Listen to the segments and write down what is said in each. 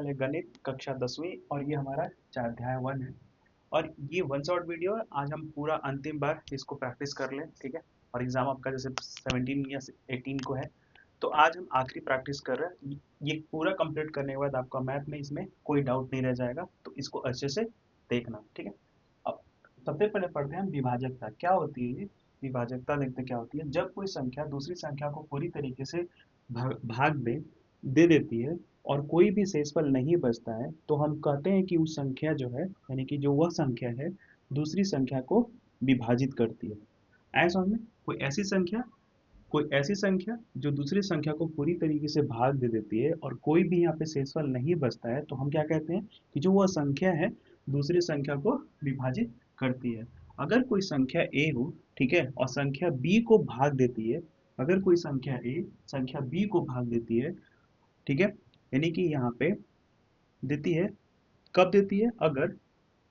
Channel है गणित कक्षा 10वीं और ये हमारा स्वाध्याय 1 है। और ये वन शॉट वीडियो है। आज हम पूरा अंतिम बार इसको प्रैक्टिस कर लें, ठीक है। और एग्जाम आपका जैसे 17 या 18 को है, तो आज हम आखिरी प्रैक्टिस कर रहे हैं। ये पूरा कंप्लीट करने के बाद आपका मैथ में इसमें कोई डाउट नहीं रह जाएगा, तो इसको अच्छे से देखना, ठीक है। अब सबसे पहले पढ़ते हैं हम विभाजकता क्या होती है। ये विभाजकता देखते हैं क्या होती है। जब कोई संख्या दूसरी संख्या को पूरी तरीके से भाग दे देती है और कोई भी शेषफल नहीं बचता है, तो हम कहते हैं कि उस संख्या जो है, यानी कि जो वह संख्या है दूसरी संख्या को विभाजित करती है। आए समझ में? कोई ऐसी संख्या जो दूसरी संख्या को पूरी तरीके से भाग दे देती है और कोई भी यहाँ पे शेषफल नहीं बचता है, तो हम क्या कहते हैं कि जो वह संख्या है दूसरी संख्या को विभाजित करती है। अगर कोई संख्या ए हो, ठीक है, और संख्या बी को भाग देती है, अगर कोई संख्या ए संख्या बी को भाग देती है, ठीक है, यानी कि यहाँ पे देती है, कब देती है? अगर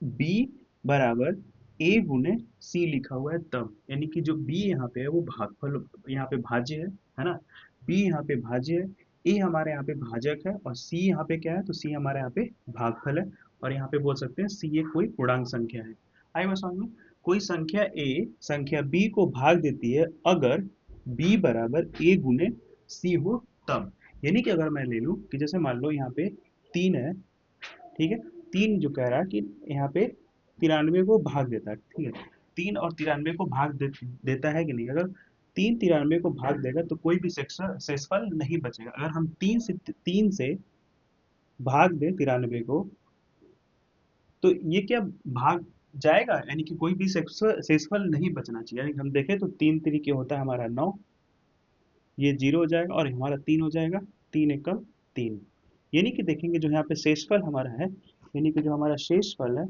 b बराबर a गुने c लिखा हुआ है तब, यानी कि जो b यहाँ पे है वो भागफल, यहाँ पे भाज्य है ना। b यहाँ पे भाज्य है, a हमारे यहाँ पे भाजक है और c यहाँ पे क्या है? तो c हमारे यहाँ पे भागफल है। और यहाँ पे बोल सकते हैं c एक कोई पूर्णांक संख्या है। आई बात समझ में? कोई संख्या a संख्या b को भाग देती है अगर b बराबर a गुने c हो तब। यानी कि अगर मैं ले लूँ कि जैसे मान लो यहाँ पे 3 है, ठीक है। 3 जो कह रहा है कि यहाँ पे 93 को भाग देता है, ठीक है। 3 और 93 को देता है कि नहीं? अगर 3 93 को भाग देगा तो कोई भी शेषफल नहीं बचेगा। अगर हम 3 से भाग दें 93 को, तो ये क्या भाग जाएगा, यानी कि कोई भी शेषफल नहीं बचना चाहिए। यानी कि हम देखें तो 3 तरीके होता है हमारा 9, ये 0 हो जाएगा और हमारा 3 हो जाएगा, 3 एकम 3। यानी कि देखेंगे जो यहाँ पे शेषफल हमारा है, यानी कि जो हमारा शेषफल है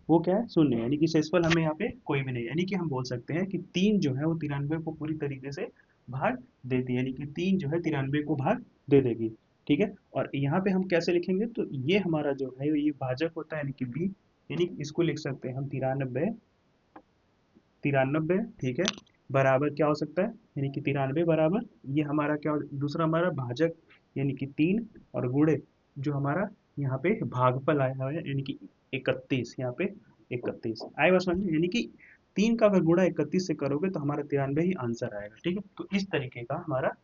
वो क्या है? शून्य। यानी कि शेषफल हमें यहाँ पे कोई भी नहीं, यानी कि हम बोल सकते हैं कि 3 जो है वो 93 को पूरी तरीके से भाग देती है, यानी कि 3 जो है 93 को भाग दे देगी, ठीक है। और यहाँ पे हम कैसे लिखेंगे? तो ये हमारा जो है ये भाजक होता है, यानी कि बी, यानी कि इसको लिख सकते हैं हम 93, 93, ठीक है, बराबर क्या हो सकता है? यानी कि 93 बराबर ये हमारा क्या दूसरा हमारा भाजक, यानी कि 3, और गुणे जो हमारा यहाँ पे भागफल आया हुआ है, यानी कि 31, यहाँ पे 31 आए बस समझ में? यानी कि 3 का अगर गुणा 31 से करोगे तो हमारा 93 ही आंसर आएगा, ठीक है। तो इस तरीके का हमारा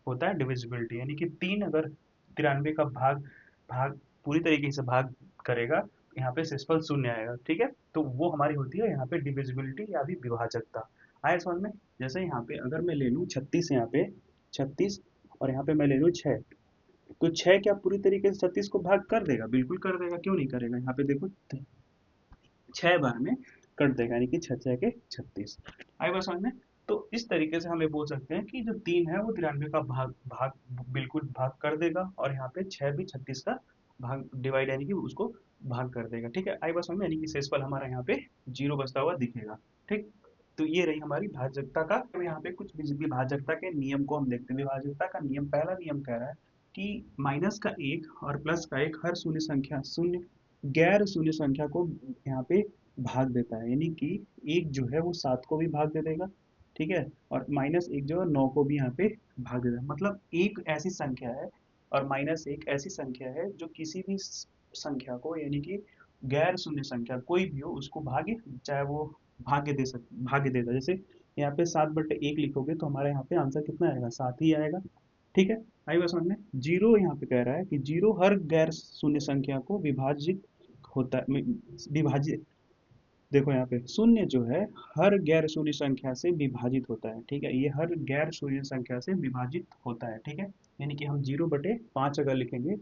होता है डिविजिबिलिटी, यानी कि 3 अगर 93 का भाग भाग पूरी तरीके से भाग करेगा, यहाँ पे शेषफल शून्य आएगा, ठीक है। तो वो हमारी होती है यहाँ पे डिविजिबिलिटी या भी विभाजकता। आया समझ में? जैसे यहाँ पे अगर मैं ले लूँ 36, यहाँ पे 36, और यहाँ पे मैं ले लूँ 6, तो 6 क्या पूरी तरीके से 36 को भाग कर देगा? बिल्कुल कर देगा, क्यों नहीं करेगा? यहाँ पे देखो 6 बार में कट देगा, यानी कि 6 6 के 36। आई बात समझ में? तो इस तरीके से हम ये बोल सकते हैं कि जो 3 है वो 93 का भाग भाग बिल्कुल भाग कर देगा, और यहाँ पे 6 भी 36 का भाग डिवाइड, यानी कि उसको भाग कर देगा, ठीक है। आई बात समझ में? यानी कि शेषफल हमारा यहाँ पे 0 बचता हुआ दिखेगा, ठीक। तो ये रही हमारी भाजकता का। तो यहाँ पे कुछ विभाजकता के नियम को हम देखते हैं। विभाजकता का नियम, पहला नियम कह रहा है कि माइनस का 1 और प्लस का 1 हर शून्य गैर शून्य संख्या को यहाँ पे भाग देता है, यानी कि एक जो है वो 7 को भी भाग दे देगा, ठीक है। और माइनस 1 जो है 9 को भी यहाँ पे भाग देता है। मतलब एक ऐसी संख्या है और माइनस 1 ऐसी संख्या है जो किसी भी संख्या को, यानी कि गैर शून्य संख्या कोई भी हो उसको भाग्य, चाहे वो भाग्य देता है। जैसे यहाँ पे 7/1 लिखोगे तो हमारे यहाँ पे आंसर कितना आएगा? 7 ही आएगा, ठीक है। आई बात समझ में? जीरो यहाँ पे कह रहा है कि जीरो हर गैर शून्य संख्या को विभाजित होता है, विभाजित, देखो यहाँ पे शून्य जो है हर गैर शून्य संख्या से विभाजित होता है, ठीक है। ये हर गैर शून्य संख्या से विभाजित होता है, ठीक है। यानी कि हम 0/5 अगर लिखेंगे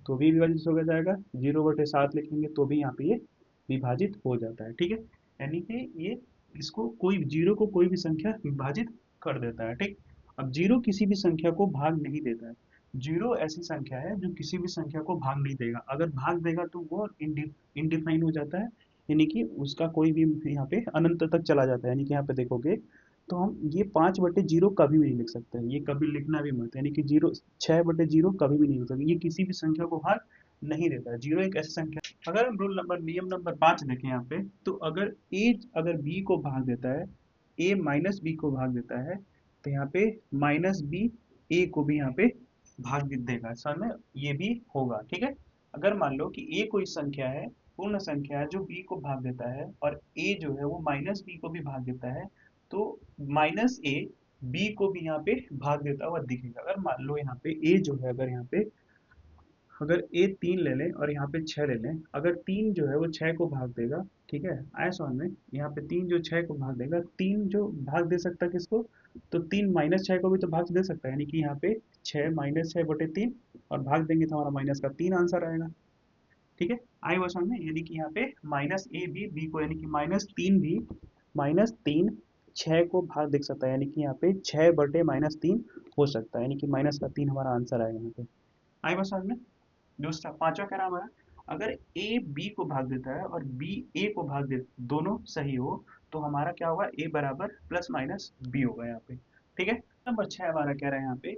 तो भी विभाजित हो जाएगा, 0/7 लिखेंगे तो भी यहाँ पे ये विभाजित हो जाता है, ठीक है। यानी कि ये इसको कोई जीरो को कोई भी संख्या विभाजित कर देता है, ठीक। अब जीरो किसी भी संख्या को भाग नहीं देता है। जीरो ऐसी संख्या है जो किसी भी संख्या को भाग नहीं देगा। अगर भाग देगा तो वो इनडिफाइन हो जाता है, यानी कि उसका कोई भी यहाँ पे अनंत तक चला जाता है। यानी कि यहाँ पे देखोगे तो हम ये 5/0 कभी भी नहीं लिख सकते हैं, ये कभी लिखना भी मत, यानी कि 6/0 कभी भी नहीं हो सकता। ये किसी भी संख्या को भाग नहीं देता है। जीरो एक ऐसी संख्या, अगर हम रूल नंबर नियम नंबर 5 देखें यहाँ पे, तो अगर बी को भाग देता है, ए माइनस बी को भाग देता है, तो यहाँ पे माइनस बी ए को भी यहाँ पे भाग देगा, समझ में, ये भी होगा, ठीक है। अगर मान लो कि ए कोई संख्या है, पूर्ण संख्या है, जो बी को भाग देता है, और ए जो है वो माइनस बी को भी भाग देता है, तो माइनस ए बी को भी यहाँ पे भाग देता हुआ दिखेगा। अगर मान लो यहाँ पे ए जो है, अगर यहाँ पे अगर ए 3 ले लें और यहाँ पे 6 ले लें, अगर 3 जो है वो 6 को भाग देगा, ठीक है, आया समझ में, यहाँ पे 3 जो 6 को भाग देगा, 3 जो भाग दे सकता है किसको, तो 3 माइनस 6 को भी तो भाग दे सकता है, यानी कि यहाँ पे 6 माइनस 6 बटे 3, और भाग देंगे तो हमारा माइनस का 3 आंसर आएगा, ठीक है। आई वो समझ में, यानी कि यहाँ पे माइनस ए भी बी को, यानी कि -3 भी, -3 6 को भाग दे सकता है, यानी कि यहाँ पे 6 बटे -3 हो सकता है, यानी कि माइनस का 3 हमारा आंसर आएगा यहाँ पे। आई बात समझ में। दूसरा पांचवा कह रहा हमारा, अगर ए बी को भाग देता है और बी ए को भाग दे, दोनों सही हो, तो हमारा क्या होगा, ए बराबर प्लस माइनस बी होगा यहाँ पे, ठीक है। नंबर 6 हमारा कह रहा है यहाँ पे,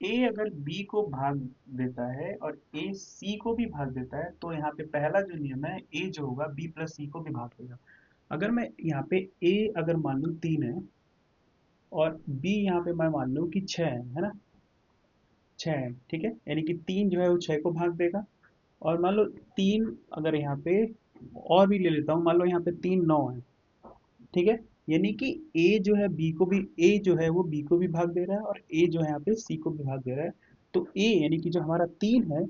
ए अगर बी को भाग देता है और ए सी को भी भाग देता है, तो यहाँ पे पहला जो नियम है, ए जो होगा बी प्लस सी को भी भाग देगा। अगर मैं यहाँ पे ए अगर मान लूँ 3 है, और बी यहाँ पे मैं मान लूँ कि 6 है ना, 6 है, ठीक है, यानी कि 3 जो है वो 6 को भाग देगा। और मान लो 3 अगर यहाँ पे और भी ले लेता हूँ, मान लो यहाँ पे 3 9 है, ठीक है, यानी कि ए जो है बी को भी, ए जो है वो बी को भी भाग दे रहा है, और ए जो है यहाँ पे सी को भी भाग दे रहा है। तो ए यानी कि जो हमारा 3 है,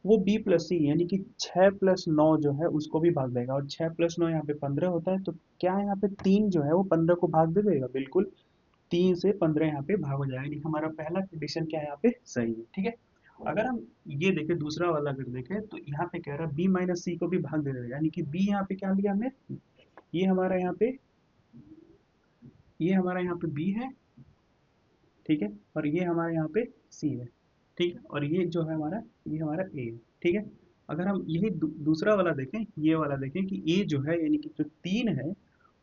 वो बी प्लस सी यानी कि 6 प्लस 9 जो है उसको भी भाग देगा, और 6 प्लस 9 यहाँ पे 15 होता है, तो क्या है यहाँ पे 3 जो है वो 15 को भाग दे देगा, बिल्कुल 3 से 15 यहाँ पे भाग हो जाएगा, यानी हमारा पहला कंडीशन क्या है यहाँ पे सही है, ठीक है। अगर हम ये देखें दूसरा वाला, अगर देखें तो यहाँ पे कह रहा है बी माइनस सी को भी भाग दे देगा, यानी कि बी यहाँ पे क्या लिया हमने, ये हमारा यहाँ पे, ये हमारा यहाँ पे बी है, ठीक है, और ये हमारा यहाँ पे सी है, ठीक है, और ये जो है हमारा, ये हमारा ए है, ठीक है। अगर हम यही दूसरा वाला देखें, ये वाला देखें कि ए जो है, यानी कि जो 3 है,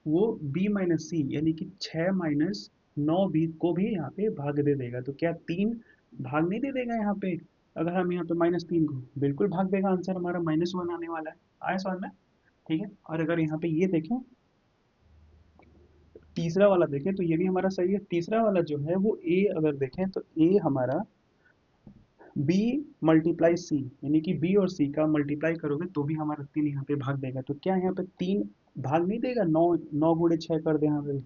वो बी माइनस सी यानी कि 6 माइनस 9 बी को भी यहाँ पे भाग दे देगा, तो क्या 3 भाग नहीं दे देगा यहाँ पे, अगर हम यहाँ पे -3 को, बिल्कुल भाग देगा, आंसर हमारा -1 आने वाला है। आया समझ में, ठीक है। और अगर यहाँ पे ये देखें, तीसरा वाला देखें, तो ये भी हमारा सही है। तीसरा वाला जो है वो ए अगर देखें, तो ए हमारा बी मल्टीप्लाई सी, यानी कि बी और सी का मल्टीप्लाई करोगे तो भी हमारा 3 यहाँ पे भाग देगा, तो क्या यहाँ पे 3 भाग नहीं देगा, 9 9 गुणे 6 कर दे यहाँ पे,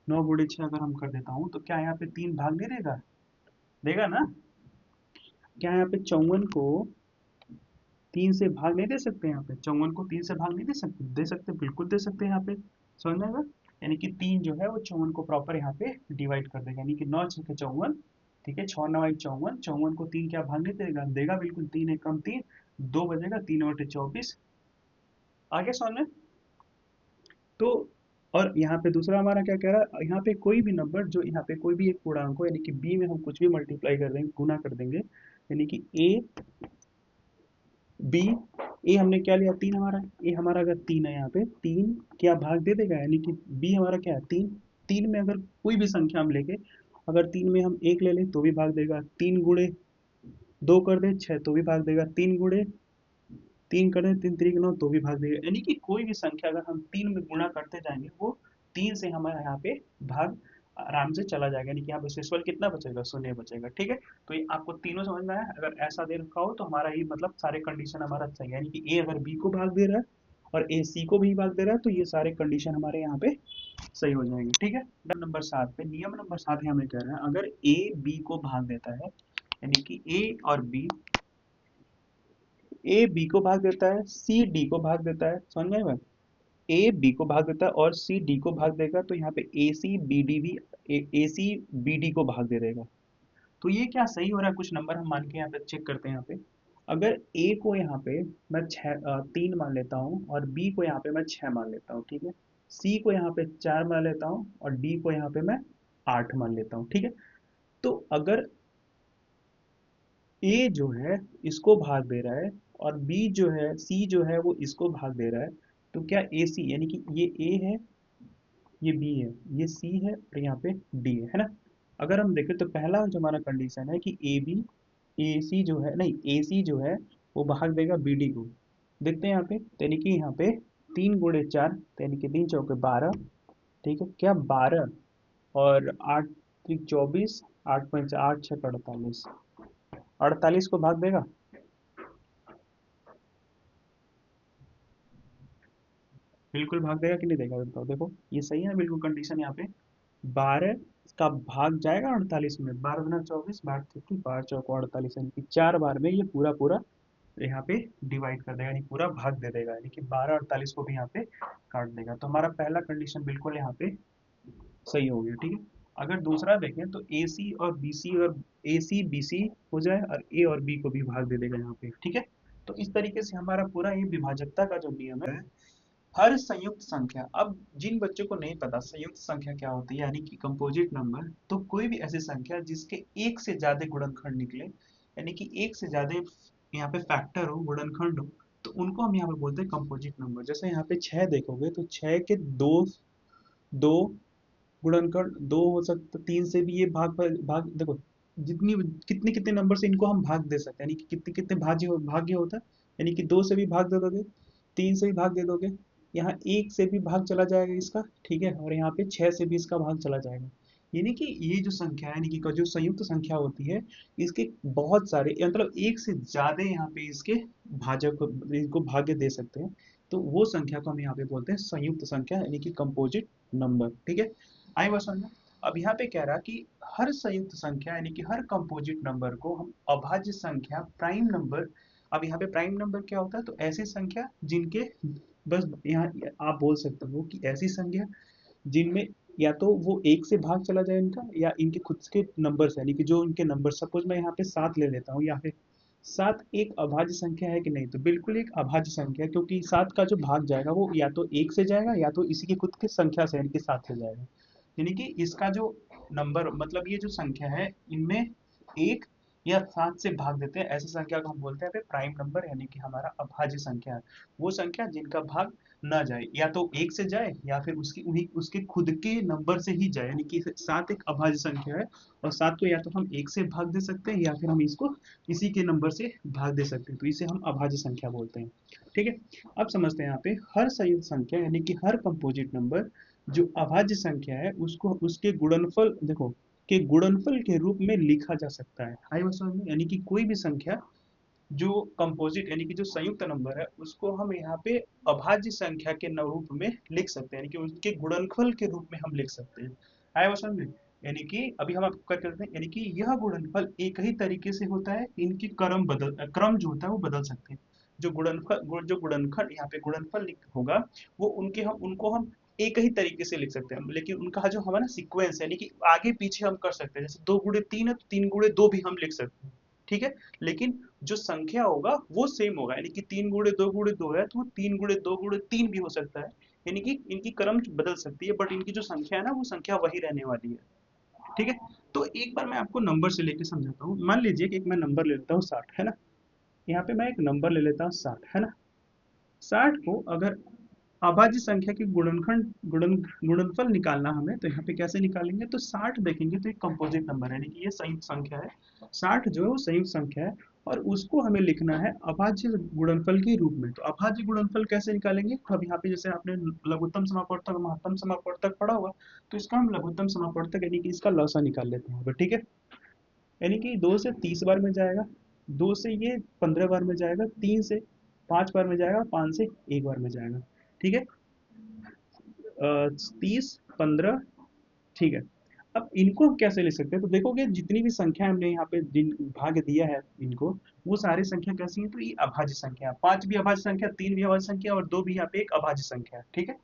9 गुणे 6 अगर हम कर देता हूँ, तो क्या यहाँ पे 3 भाग नहीं देगा, देगा ना। क्या यहाँ पे 54 को 3 से भाग नहीं दे सकते, यहाँ पे 54 को 3 से भाग नहीं दे सकते, दे सकते, बिल्कुल दे सकते हैं यहाँ पे, समझ में आएगा। यानी कि 3 जो है वो 54 को प्रॉपर यहाँ पे डिवाइड कर देगा, यानी कि 9 6 54, ठीक है, 6 9 54, 54 को 3 क्या भाग नहीं देगा, देगा बिल्कुल, 3 एक कम 3, 2 बजेगा, 3 बटे 24, आगे समझ में। तो और यहाँ पे दूसरा हमारा क्या कह रहा है, यहाँ पे कोई भी नंबर जो यहाँ पे कोई भी एक पूर्णांक हो, यानी कि बी में हम कुछ भी मल्टीप्लाई कर देंगे, गुना कर देंगे, यानी कि ए बी, ए हमने क्या लिया, 3 हमारा, ए हमारा अगर 3 है यहाँ पे, 3 क्या भाग दे देगा, यानी कि बी हमारा क्या है 3, 3 में अगर कोई भी संख्या हम लेके, अगर 3 में हम 1 ले लें तो भी भाग देगा, 3 गुणे 2 कर दे 6 तो भी भाग देगा, 3 गुणे 3 कर दे 3 3 9 तो भी भाग देगा, यानी कि कोई भी संख्या अगर हम 3 में गुणा करते जाएंगे, वो 3 से हमारे यहाँ पे भाग आराम से चला जाएगा, यानी कि यहाँ पे शेषफल कितना बचेगा, 0 बचेगा, ठीक है। तो ये आपको तीनों समझ में आया, अगर ऐसा दे रखा हो तो हमारा ये मतलब सारे कंडीशन हमारा सही है, यानी कि ए अगर बी को भाग दे रहा है और ए सी को भी भाग दे रहा है, तो ये सारे कंडीशन हमारे यहाँ पे सही हो जाएंगे, ठीक है। नंबर 7 पे, नियम नंबर 7 है, हमें कह रहा है अगर ए बी को भाग देता है, यानी कि ए और बी, ए बी को भाग देता है, सी डी को भाग देता है, समझ में आया, ए बी को भाग देता है और सी डी को भाग देगा, तो यहाँ पे ए सी बी डी भी, ए सी बी डी को भाग दे देगा। तो ये क्या सही हो रहा है, कुछ नंबर हम मान के यहाँ पे चेक करते हैं। यहाँ पे अगर ए को यहाँ पे मैं 3 मान लेता हूँ, और बी को यहाँ पे मैं 6 मान लेता हूँ, ठीक है, सी को यहाँ पे 4 मान लेता हूँ, और डी को यहाँ पे मैं 8 मान लेता हूँ, ठीक है। तो अगर ए जो है इसको भाग दे रहा है, और बी जो है, सी जो है वो इसको भाग दे रहा है, तो क्या ए सी, यानी कि ये ए है, ये बी है, ये सी है, और यहाँ पे डी है ना। अगर हम देखें तो पहला जो हमारा कंडीशन है कि ए बी, ए सी जो है, नहीं, ए सी जो है वो भाग देगा बी डी को, देखते हैं यहाँ पे, तो यानी कि यहाँ पे 3 गुणे 4, तो यानी कि 3 चौके 12, ठीक है, क्या 12, और 8 3 24, 8 5 8 6 48, 48 को भाग देगा? बिल्कुल भाग देगा कि नहीं देगा, बताओ। देखो ये सही है ना बिल्कुल कंडीशन यहाँ पे। 12 का भाग जाएगा 48 में, 12 दूना 24, 12 बारह चौको 48, यानी कि 4 बार में ये पूरा पूरा यहाँ पे डिवाइड कर देगा, यानी पूरा भाग दे देगा, यानी कि 12 48 को भी यहाँ पे काट देगा। तो हमारा पहला कंडीशन बिल्कुल यहाँ पे सही हो गया, ठीक है। अगर दूसरा देखें तो ए सी और बी सी, और ए सी बी सी हो जाए और ए और बी को भी भाग दे देगा यहाँ पे, ठीक है। तो इस तरीके से हमारा पूरा ये विभाजकता का जो नियम है, हर संयुक्त संख्या, अब जिन बच्चों को नहीं पता संयुक्त संख्या क्या होती है यानी कि कंपोजिट नंबर, तो कोई भी ऐसी संख्या जिसके एक से ज्यादा गुणनखंड निकले, यानी कि एक से ज्यादा यहाँ पे फैक्टर हो, गुणनखंड हो, तो उनको हम यहाँ पे बोलते हैं कंपोजिट नंबर। जैसे यहाँ पे 6 देखोगे तो 6 के दो दो गुणनखंड, दो हो सकता, 3 से भी ये भाग देखो, जितनी कितने कितने नंबर से इनको हम भाग दे सकते हैं, यानी कि कितने कितने भाग्य होता है, यानी कि 2 से भी भाग दे दोगे, 3 से भी भाग दे दोगे, यहाँ 1 से भी भाग चला जाएगा इसका, ठीक है, और यहाँ पे 6 से भी इसका भाग चला जाएगा। यानी कि ये जो संख्या है, यानी कि जो संयुक्त संख्या होती है, इसके बहुत सारे, मतलब एक से ज्यादा यहाँ पे इसके भाजक, इनको भाग्य दे सकते हैं। तो वो संख्या को हम यहाँ पे बोलते हैं संयुक्त संख्या, यानी कि कंपोजिट नंबर, ठीक है। आई बात समझ में? अब यहाँ पे कह रहा कि हर संयुक्त संख्या यानी कि हर कंपोजिट नंबर को हम अभाज्य संख्या, प्राइम नंबर, अब यहाँ पे प्राइम नंबर क्या होता है, तो ऐसी संख्या जिनके, बस यहाँ आप बोल सकते हो कि ऐसी संख्या जिनमें या तो वो एक से भाग चला जाए इनका, या इनके खुद के नंबर से, यानी कि जो इनके नंबर, सपोज मैं यहाँ पे 7 ले लेता हूँ, या फिर 7 एक अभाज्य संख्या है कि नहीं, तो बिल्कुल एक अभाज्य संख्या है, क्योंकि 7 का जो भाग जाएगा वो या तो एक से जाएगा, या तो इसी की खुद की संख्या से यानी कि 7 से जाएगा। यानी कि इसका जो नंबर, मतलब ये जो संख्या है, इनमें एक या 7 से भाग देते हैं, ऐसी संख्या को हम बोलते हैं प्राइम नंबर, यानी कि हमारा अभाज्य संख्या है। वो संख्या जिनका भाग ना जाए, या तो एक से जाए, या फिर उसकी उन्हीं उसके खुद के नंबर से ही जाए, यानी कि 7 एक अभाज्य संख्या है, और 7 को या तो हम एक से भाग दे सकते हैं, या फिर हम इसको इसी के नंबर से भाग दे सकते हैं, तो इसे हम अभाज्य संख्या बोलते हैं, ठीक है। अब समझते हैं यहाँ पे हर संयुक्त संख्या यानी कि हर कंपोजिट नंबर जो अभाज्य संख्या है उसको उसके गुणनफल, देखो, के गुणनफल के रूप में लिखा जा सकता है। आई बात समझ में? यानी कि कोई भी संख्या जो कंपोजिट यानी कि जो संयुक्त नंबर है उसको हम यहाँ पे अभाज्य संख्या के रूप में लिख सकते हैं, यानी कि उसके गुणनफल के रूप में हम लिख सकते हैं। आया समझ में? यानी कि अभी हम आपको क्या करते हैं, यानी कि यह गुणनफल एक ही तरीके से होता है, इनकी क्रम जो होता है वो बदल सकते हैं। जो गुणनखंड यहाँ पे गुणनफल होगा, वो उनको हम एक ही तरीके से लिख सकते हैं, लेकिन उनका जो हमारा सीक्वेंस है, यानी कि आगे पीछे हम कर सकते हैं, जैसे 2 गुणे 3 है तो 3 गुणे 2 भी हम लिख सकते हैं, ठीक है। लेकिन जो संख्या होगा वो सेम होगा, यानी कि 3 गुणे 2 गुणे 2 है तो वो 3 गुणे 2 गुणे 3 भी हो सकता है, यानी कि इनकी क्रम बदल सकती है, बट इनकी जो संख्या है ना वो संख्या वही रहने वाली है, ठीक है। तो एक बार मैं आपको नंबर से लेके समझाता हूँ। मान लीजिए कि एक मैं नंबर ले लेता हूँ 60, है ना। यहाँ पे मैं एक नंबर ले लेता हूँ 60, है ना। 60 को अगर अभाज्य संख्या के गुणनफल निकालना हमें, तो यहाँ पे कैसे निकालेंगे, तो 60 देखेंगे तो एक कंपोजिट नंबर है, यानी कि ये संयुक्त संख्या है। 60 जो है वो संयुक्त संख्या है, और उसको हमें लिखना है अभाज्य गुणनफल के रूप में। तो अभाज्य गुणनफल कैसे निकालेंगे, तो अब यहाँ पे जैसे आपने लघुत्तम समापवर्तक महत्तम समापवर्तक पढ़ा होगा, तो इसका हम लघुत्तम समापवर्तक यानी कि इसका लसा निकाल लेते हैं, ठीक है। यानी कि 2 से 30 बार में जाएगा, 2 से ये 15 बार में जाएगा, 3 से 5 बार में जाएगा, 5 से 1 बार में जाएगा, ठीक है। 30 15, ठीक है। अब इनको हम कैसे ले सकते हैं, तो देखोगे जितनी भी संख्या हमने यहाँ पे जिन भाग दिया है इनको, वो सारी संख्या कैसी है, तो ये अभाज्य संख्या, 5 भी अभाज्य संख्या, 3 भी अभाज्य संख्या, और 2 भी यहाँ पे एक अभाज्य संख्या है, ठीक है।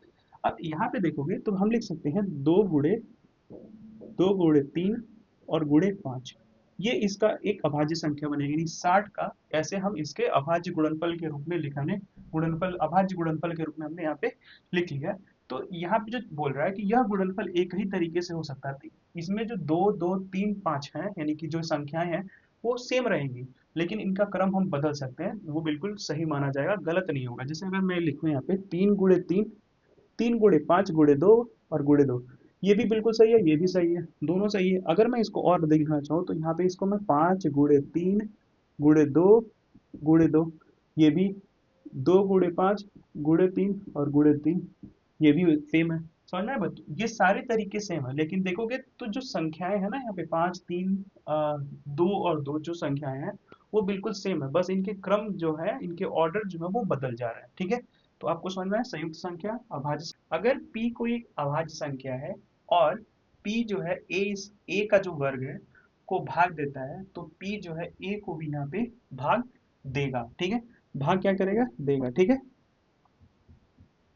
अब यहाँ पे देखोगे तो हम लिख सकते हैं 2 गुणे 3 और गुणे 5, ये इसका एक अभाज्य संख्या बनेगी, यानी 60 का ऐसे हम इसके अभाज्य गुणनफल के रूप में लिखने, गुणनफल अभाज्य गुणनफल के रूप में हमने यहाँ पे लिख लिया। तो यहाँ पे जो बोल रहा है कि यह गुणनफल एक ही तरीके से हो सकता है, इसमें जो 2 2 3 5 है, यानी कि जो संख्याएं हैं वो सेम रहेंगी, लेकिन इनका क्रम हम बदल सकते हैं, वो बिल्कुल सही माना जाएगा, गलत नहीं होगा। जैसे अगर मैं लिखूं यहाँ पे 3 गुणे 3, 3 गुणे 5 गुणे 2 और गुणे 2, ये भी बिल्कुल सही है, ये भी सही है, दोनों सही है। अगर मैं इसको और देखना चाहूँ तो यहाँ पे इसको मैं 5 गुणे 3 गुणे 2 गुणे 2, ये भी 2 गुणे 5 गुणे 3 और गुणे 3, ये भी सेम है। समझ में आया बच्चों? ये सारे तरीके सेम है, लेकिन देखोगे तो जो संख्याएं है ना यहाँ पे 5 3 2 और 2 जो संख्याएं हैं वो बिल्कुल सेम है, बस इनके क्रम जो है, इनके ऑर्डर जो है वो बदल जा रहे हैं। ठीक है, तो आपको समझ में आया संयुक्त संख्या, अभाज्य अगर p कोई एक अभाज्य संख्या है और p जो है a का जो वर्ग है को भाग देता है, तो p जो है a को भी यहाँ पे भाग देगा। ठीक है, भाग क्या करेगा, देगा। ठीक है,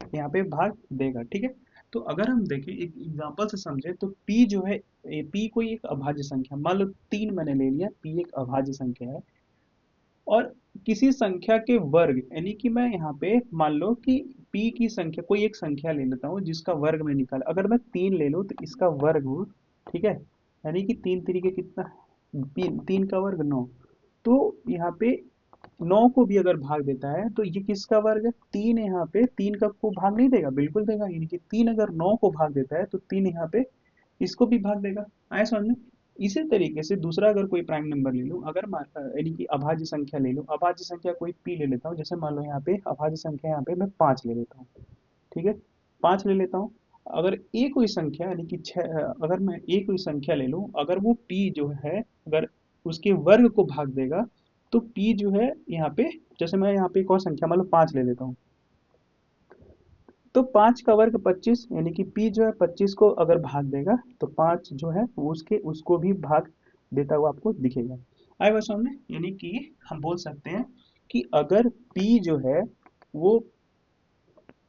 यहाँ पे भाग देगा। ठीक है, तो अगर हम देखें एक एग्जांपल से समझे तो p जो है, p कोई एक अभाज्य संख्या, मान लो 3 मैंने ले लिया, p एक अभाज्य संख्या है और किसी संख्या के वर्ग, यानी कि मैं यहाँ पे मान लो कि p की संख्या, कोई एक संख्या ले लेता हूँ जिसका वर्ग मैं निकाल, अगर मैं 3 ले लूँ तो इसका वर्ग हो, ठीक है, यानी कि 3 तरीके कितना, 3 का वर्ग 9, तो यहाँ पे 9 को भी अगर भाग देता है तो ये किसका वर्ग है, 3, यहाँ पे 3 का को भाग नहीं देगा, बिल्कुल देगा, यानी कि 3 अगर 9 को भाग देता है तो 3 यहाँ पे इसको भी भाग देगा। आए समझ में? इसी तरीके से दूसरा अगर कोई प्राइम नंबर ले लूं, अगर यानी कि अभाज्य संख्या ले लूं, अभाज्य संख्या कोई p ले लेता हूँ, जैसे मान लो यहाँ पे अभाज्य संख्या, यहाँ पे मैं 5 ले लेता हूँ। ठीक है, 5 ले लेता हूँ। अगर a कोई संख्या, यानी कि 6, अगर मैं a कोई संख्या ले लूं, अगर वो p जो है अगर उसके वर्ग को भाग देगा तो p जो है यहाँ पे, जैसे मैं यहाँ पे एक और संख्या मान लो 5 ले लेता हूँ, तो 5 का वर्ग 25, यानी कि p जो है 25 को अगर भाग देगा तो 5 जो है वो उसको भी भाग देता हुआ आपको दिखेगा। आए बात समझ में? यानी कि हम बोल सकते हैं कि अगर p जो है वो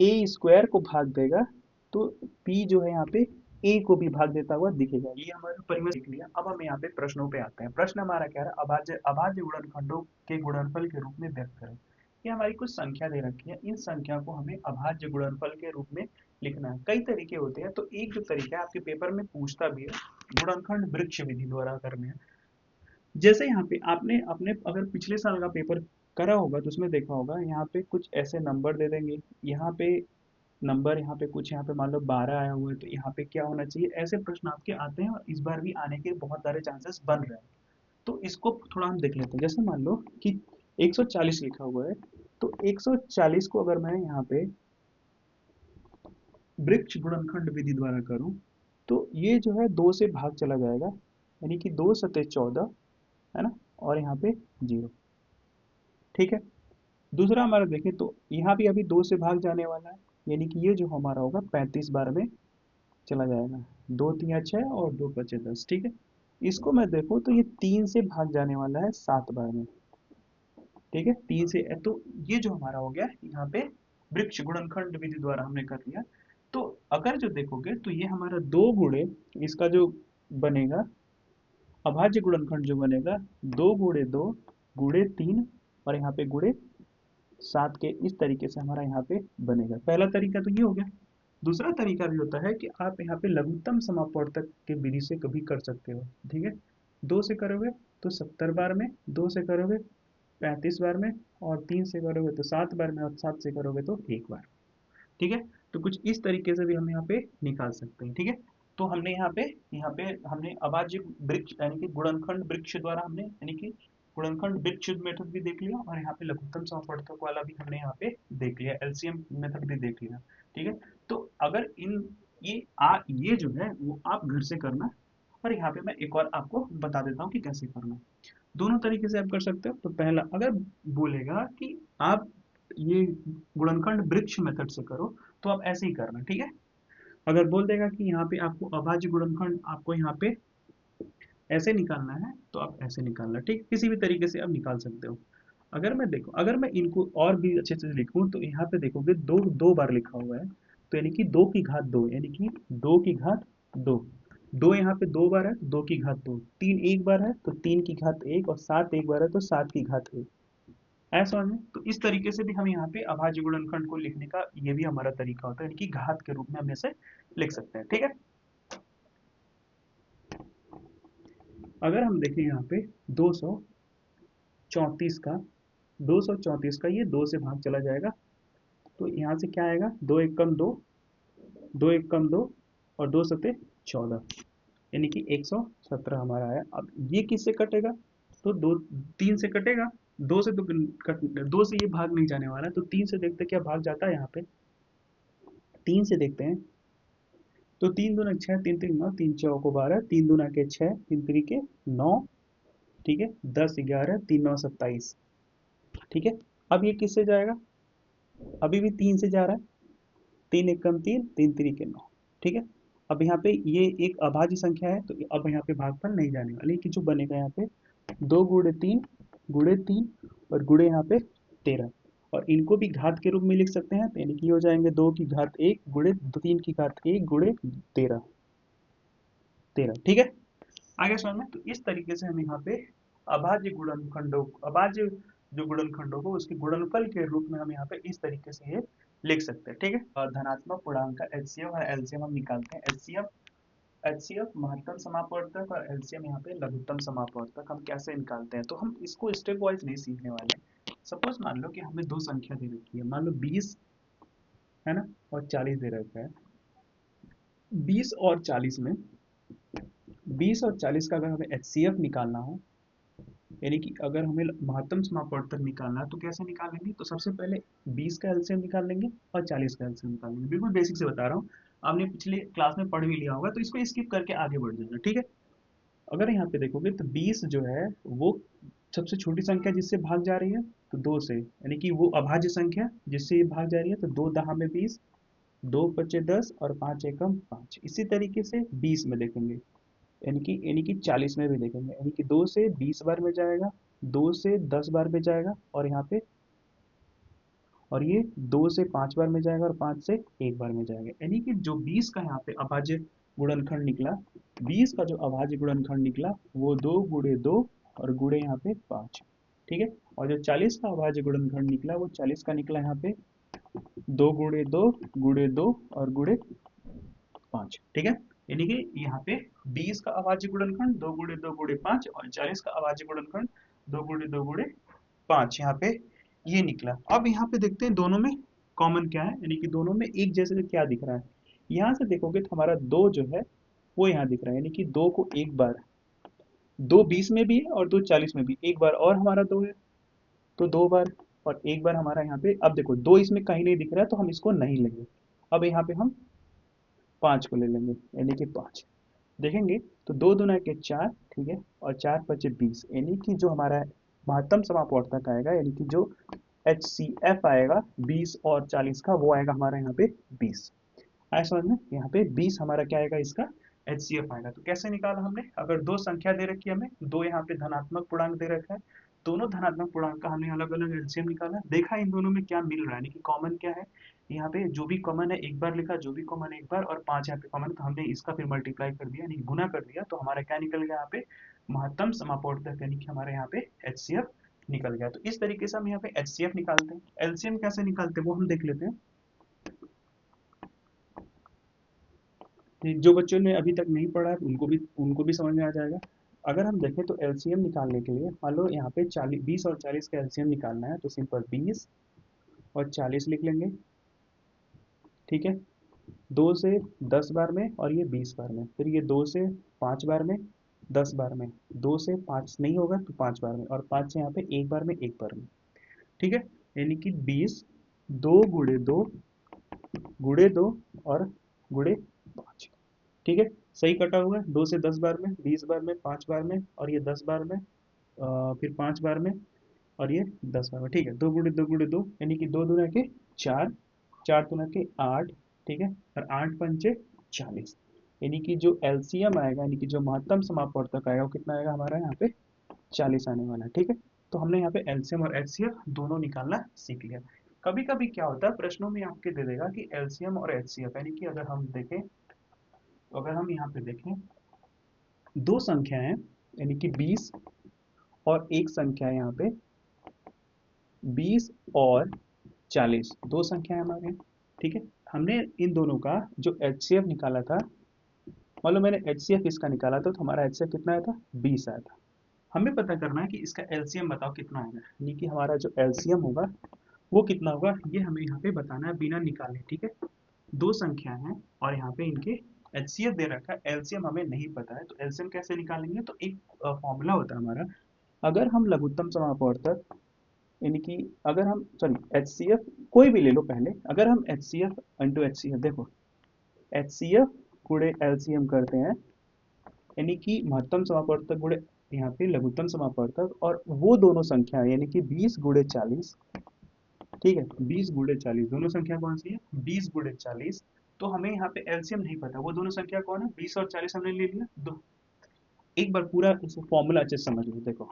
a स्क्वायर को भाग देगा तो p जो है यहाँ पे a को भी भाग देता हुआ दिखेगा। ये हमारा परिमेय सीख लिया। अब हम यहाँ पे प्रश्नों पे आते हैं। प्रश्न हमारा क्या है, अभाज्य अभाज्य गुणनखंडों के गुणनफल के रूप में व्यक्त करें। ये हमारी कुछ संख्या दे रखी है, इन संख्या को हमें अभाज्य गुणनफल के रूप में लिखना है। कई तरीके होते हैं, तो एक जो तरीका है आपके पेपर में पूछता भी है, गुणनखंड वृक्ष विधि द्वारा करने हैं। जैसे यहाँ पे आपने अपने अगर पिछले साल का पेपर करा होगा तो उसमें देखा होगा, यहाँ पे कुछ ऐसे नंबर दे देंगे, यहाँ पे नंबर, यहाँ पे कुछ, यहाँ पे मान लो 12 आया हुआ है तो यहाँ पे क्या होना चाहिए, ऐसे प्रश्न आपके आते हैं और इस बार भी आने के बहुत सारे चांसेस बन रहे हैं। तो इसको थोड़ा हम देख लेते हैं। जैसे मान लो कि 140 लिखा हुआ है, तो 140 को अगर मैं यहाँ पे वृक्ष गुणनखंड विधि द्वारा करूं तो ये जो है 2 से भाग चला जाएगा, यानी कि 2 सते 14, है ना, और यहाँ पे 0। ठीक है, दूसरा हमारा देखें तो यहाँ भी अभी 2 से भाग जाने वाला है, यानी कि ये जो हमारा होगा 35 बार में चला जाएगा, 2 तिया 6 और 2 बचे 10। ठीक है, इसको मैं देखूं तो ये 3 से भाग जाने वाला है 7 बार में। ठीक है, 3 से, तो ये जो हमारा हो गया यहाँ पे वृक्ष गुणनखंड विधि द्वारा हमने कर लिया। तो अगर जो देखोगे तो ये हमारा 2 गुणे इसका जो बनेगा अभाज्य गुणनखंड जो बनेगा, 2 गुणे 2 गुणे 3 और यहाँ पे गुणे 7 के, इस तरीके से हमारा यहाँ पे बनेगा। पहला तरीका तो ये हो गया। दूसरा तरीका भी होता है कि आप यहाँ पे लघुत्तम समापवर्तक के विधि से कभी कर सकते हो। ठीक है, 2 से करोगे तो 70 बार में, 2 से करोगे 35 बार में, और 3 से करोगे तो 7 बार में, और 7 से करोगे तो 1 बार। ठीक है, तो कुछ इस तरीके से भी हम यहाँ पे निकाल सकते हैं। ठीक है, तो हमने यहाँ पे हमने अभाज्य वृक्ष यानी कि गुणनखंड वृक्ष द्वारा हमने, यानी कि गुणनखंड वृक्ष मेथड भी देख लिया, और यहाँ पे लघुत्तम समापवर्तक वाला भी हमने यहाँ पे देख लिया, एलसीएम मेथड भी देख लिया। ठीक है, तो अगर इन ये जो है वो आप घर से करना, और यहाँ पे मैं एक और आपको बता देता हूँ कि कैसे करना। दोनों तरीके से आप कर सकते हो। तो पहला, अगर बोलेगा कि आप ये गुणनखंड वृक्ष मेथड से करो तो आप ऐसे ही करना। ठीक है, अगर बोल देगा कि यहाँ पे आपको अभाज्य गुणनखंड आपको यहाँ पे ऐसे निकालना है तो आप ऐसे निकालना। ठीक, किसी भी तरीके से आप निकाल सकते हो। अगर मैं देखो, अगर मैं इनको और भी अच्छे से लिखूं तो यहाँ पे देखोगे दो दो बार लिखा हुआ है, तो यानी कि 2 की घात 2, यानी कि 2 की घात 2, 2 यहाँ पे 2 बार है, 2 की घात 2, 3 एक बार है तो 3 की घात 1, और 7 एक बार है तो 7 की घात 1। ऐसा समझ में? तो इस तरीके से भी हम यहाँ पे अभाज्य गुणनखंड को लिखने का ये भी हमारा तरीका होता है, यानी कि घात के रूप में हम इसे लिख सकते हैं। ठीक है, अगर हम देखें यहाँ पे 234 का, 234 का ये 2 से भाग चला जाएगा, तो यहाँ से क्या आएगा, 2 एक कम 2, 2 एक कम 2, और 2 सते 14, यानी कि 117 हमारा आया। अब ये किससे कटेगा, तो 2 3 से कटेगा, 2 से तो कट, 2 से ये भाग नहीं जाने वाला है, तो 3 से देखते हैं क्या भाग जाता है, यहाँ पे 3 से देखते हैं तो 3 दूना 6, 3 3 9, 3 चौको 12, 3 दूना के 6, 3 3 के 9, ठीक है, 10 11, 3 9 27, ठीक है। अब ये किससे जाएगा? अभी भी 3 से जा रहा है, 3 एक कम 3, 3 3 के 9, ठीक है। अब यहाँ पे ये एक अभाज्य संख्या है, तो अब यहाँ पे भागफल नहीं जाने वाली, कि जो बनेगा यहाँ पे 2 गुणे 3 और गुणे यहाँ पे 13, और इनको भी घात के रूप में लिख सकते हैं, तो यानी कि हो जाएंगे 2 की घात 1 गुणे 3 की घात 1 गुणे 13, 13, ठीक है। आगे समझ में, तो इस तरीके से हम यहाँ पे अभाज्य गुणनखंडों, अभाज्य जो गुणनखंडों को उसके गुणनफल के रूप में हम यहाँ पे इस तरीके से ये लिख सकते हैं, ठीक है। धनात्मक पूर्णांक का एचसीएफ और एलसीएम हम निकालते हैं। एचसीएफ, एचसीएफ महत्तम समापवर्तक और एलसीएम यहाँ पे लघुत्तम समापवर्तक हम कैसे निकालते हैं, तो हम इसको स्टेप वाइज नहीं सीखने वाले हैं। सपोज मान लो कि हमें दो संख्या दे रखी है, मान लो 20 है ना, और 40 दे रखा है। 20 और 40 में, 20 और 40 का अगर हमें एचसीएफ निकालना हो, यानी कि अगर हमें महत्तम समापवर्तक निकालना है, तो कैसे निकालेंगे? तो सबसे पहले 20 का एलसीएम निकाल लेंगे और 40 का एलसीएम निकाल लेंगे। बिल्कुल बेसिक से बता रहा हूँ, आपने पिछले क्लास में पढ़ भी लिया होगा, तो इसको स्किप करके आगे बढ़ जाना, ठीक है। अगर यहाँ पे देखोगे तो 20 जो है वो सबसे छोटी संख्या जिससे भाग जा रही है, तो 2 से, यानी कि वो अभाज्य संख्या जिससे ये भाग जा रही है, तो 2 दहा में 20, 2 पचे 10 और 5 एकम 5। इसी तरीके से 20 में देखेंगे, यानी कि 40 में भी देखेंगे, यानी कि 2 से 20 बार में जाएगा, 2 से 10 बार में जाएगा, और यहाँ पे, और ये 2 से 5 बार में जाएगा और 5 से 1 बार में जाएगा। यानी कि जो 20 का यहाँ पे अभाज्य गुणनखंड निकला, 20 का जो अभाज्य गुणनखंड निकला वो 2 गुणे 2 और गुणे यहाँ पे 5, ठीक है। और जो 40 का अभाज्य गुणनखंड निकला वो 40 का निकला यहाँ पे 2 गुणे 2 और गुणे 5, ठीक है। यानी कि यहाँ पे 20 का अभाज्य गुणनखंड 2 गुणे 2 गुणे 5 और 40 का अभाज्य गुणनखंड 2 गुणे 2 गुणे 5, यहाँ पे ये निकला। अब यहाँ पे देखते हैं दोनों में कॉमन क्या है, यानी कि दोनों में एक जैसे क्या दिख रहा है। यहाँ से देखोगे तो हमारा 2 जो है वो यहाँ दिख रहा है, यानी कि 2 को एक बार, 2 20 में भी है और 2 40 में भी, एक बार और हमारा 2 है, तो 2 बार, और एक बार हमारा यहाँ पे, अब देखो 2 इसमें कहीं नहीं दिख रहा है तो हम इसको नहीं लेंगे। अब यहाँ पे हम 5 को ले लेंगे, यानी कि 5 देखेंगे तो 2 दूना के 4, ठीक है, और 4 पचे 20, यानी कि जो हमारा महत्तम समापवर्तक आएगा, यानी कि जो एच सी एफ आएगा 20 और 40 का, वो आएगा हमारा यहाँ पे 20। आया समझ में, यहाँ पे 20 हमारा क्या आएगा, इसका एच सी एफ आएगा। तो कैसे निकाला हमने? अगर दो संख्या दे रखी है हमें, दो यहाँ पे धनात्मक पूर्णांक दे रखा है, दोनों धनात्मक पूर्णांक का हमने अलग अलग एलसीएम निकाला, देखा इन दोनों में क्या मिल रहा है, यानी कि कॉमन क्या है। यहाँ पे जो भी कॉमन है एक बार लिखा, जो भी कॉमन है एक बार, और 5 यहाँ पे कॉमन, तो हमने इसका फिर मल्टीप्लाई कर दिया, यानी गुना कर दिया, तो हमारा क्या निकल गया यहाँ पे, महत्तम समापवर्तक, यानी कि हमारे यहाँ पे एच सी एफ निकल गया। तो इस तरीके से हम यहाँ पे एच सी एफ निकालते हैं। एलसीएम कैसे निकालते हैं वो हम देख लेते हैं। जो बच्चों ने अभी तक नहीं पढ़ा है उनको भी समझ में आ जाएगा। अगर हम देखें तो एलसीएम निकालने के लिए, मान लो यहाँ पे 40, 20 और 40 का एलसीएम निकालना है, तो सिंपल 20 और 40 लिख लेंगे, ठीक है। 2 से 10 बार में और ये 20 बार में, फिर ये 2 से 5 बार में, 10 बार में, 2 से 5 नहीं होगा तो 5 बार में, और 5 से यहाँ पे एक बार में, एक बार में, ठीक है। यानी कि 20, 2 गुणे 2 और गुणे 5, ठीक है। सही कटा हुआ है, 2 से 10 बार में, 20 बार में, 5 बार में, और ये 10 बार में, फिर 5 बार में, और ये 10 बार में, ठीक है। 2 गुणे 2 यानी कि 2 दूना के 4, 4 दूना के 8, ठीक है, और 8 पंचे 40, यानी कि जो एलसीएम आएगा, यानी कि जो महत्तम समापवर्तक आएगा वो कितना आएगा हमारा यहाँ पे 40 आने वाला है, ठीक है। तो हमने यहाँ पे एलसीएम और एचसीएफ दोनों निकालना सीख लिया। कभी कभी क्या होता है प्रश्नों में आपके दे देगा कि एलसीएम और एचसीएफ, यानी कि अगर हम देखें, तो अगर हम यहाँ पे देखें दो संख्या है, यानी कि 20 और एक संख्या है यहाँ पे 20 और 40, दो संख्या है हमारे, ठीक है। हमने इन दोनों का जो एचसीएफ निकाला था, मान लो मैंने एचसीएफ इसका निकाला था, तो हमारा एचसीएफ कितना आया था, 20 आया था। हमें पता करना है कि इसका एलसीएम बताओ कितना आएगा, यानी कि हमारा जो एलसीएम होगा वो कितना होगा, ये हमें यहाँ पे बताना है बिना निकाले, ठीक है। दो संख्या हैं और यहाँ पे इनके एचसीएफ दे रखा है, एलसीएम हमें नहीं पता है, तो एलसीएम कैसे निकालेंगे, तो एक फॉर्मूला होता है हमारा। अगर हम लघुत्तम समापवर्तक, यानी कि अगर हम, सॉरी, एचसीएफ कोई भी ले लो पहले, अगर हम एचसीएफ इंटू एचसीएफ, देखो एचसीएफ गुणे एलसीएम करते हैं, यानी कि महत्तम समापवर्तक गुणे यहाँ पे लघुत्तम समापवर्तक, और वो दोनों संख्या यानी कि 20 गुणे 40, ठीक है, 20 गुणे 40 दोनों संख्या कौन सी है, 20 गुणे 40। तो हमें यहाँ पे एलसीएम नहीं पता, वो दोनों संख्या कौन है, 20 और 40 हमने ले लिया दो। एक बार पूरा फॉर्मूला अच्छे से समझ लो। देखो,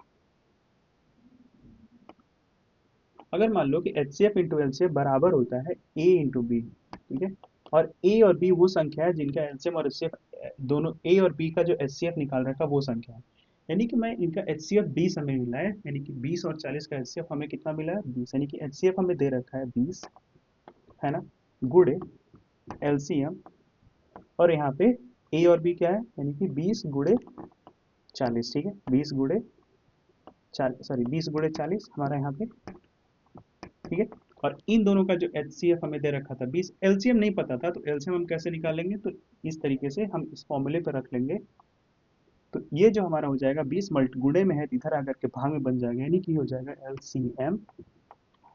अगर मान लो कि H C F into L C F बराबर होता है ए इंटू बी, ठीक है, और ए और बी वो संख्या है जिनका एलसीएम और एच सी एफ दोनों, ए और बी का जो एच सी एफ निकाल रखा है वो संख्या है, यानी कि मैं इनका एच सी एफ 20 हमें मिला है, यानी कि 20 और 40 का एच सी एफ हमें कितना मिला है, 20, यानी कि एच सी एफ हमें दे रखा है 20, है ना, गुणे एलसीएम, और यहाँ पे ए और बी क्या है, यानी कि 20 गुणे 40, ठीक है, 20 गुणे 40, सॉरी 20 गुणे 40 हमारा यहाँ पे, ठीक है। और इन दोनों का जो एच सी एफ हमें दे रखा था 20, एलसीएम नहीं पता था, तो एलसीएम हम कैसे निकालेंगे, तो इस तरीके से हम इस फॉर्मूले पर रख लेंगे। तो ये जो हमारा हो जाएगा 20 मल्ट गुणे में है, इधर आकर के भाग में बन जाएगा, यानी कि हो जाएगा एलसीएम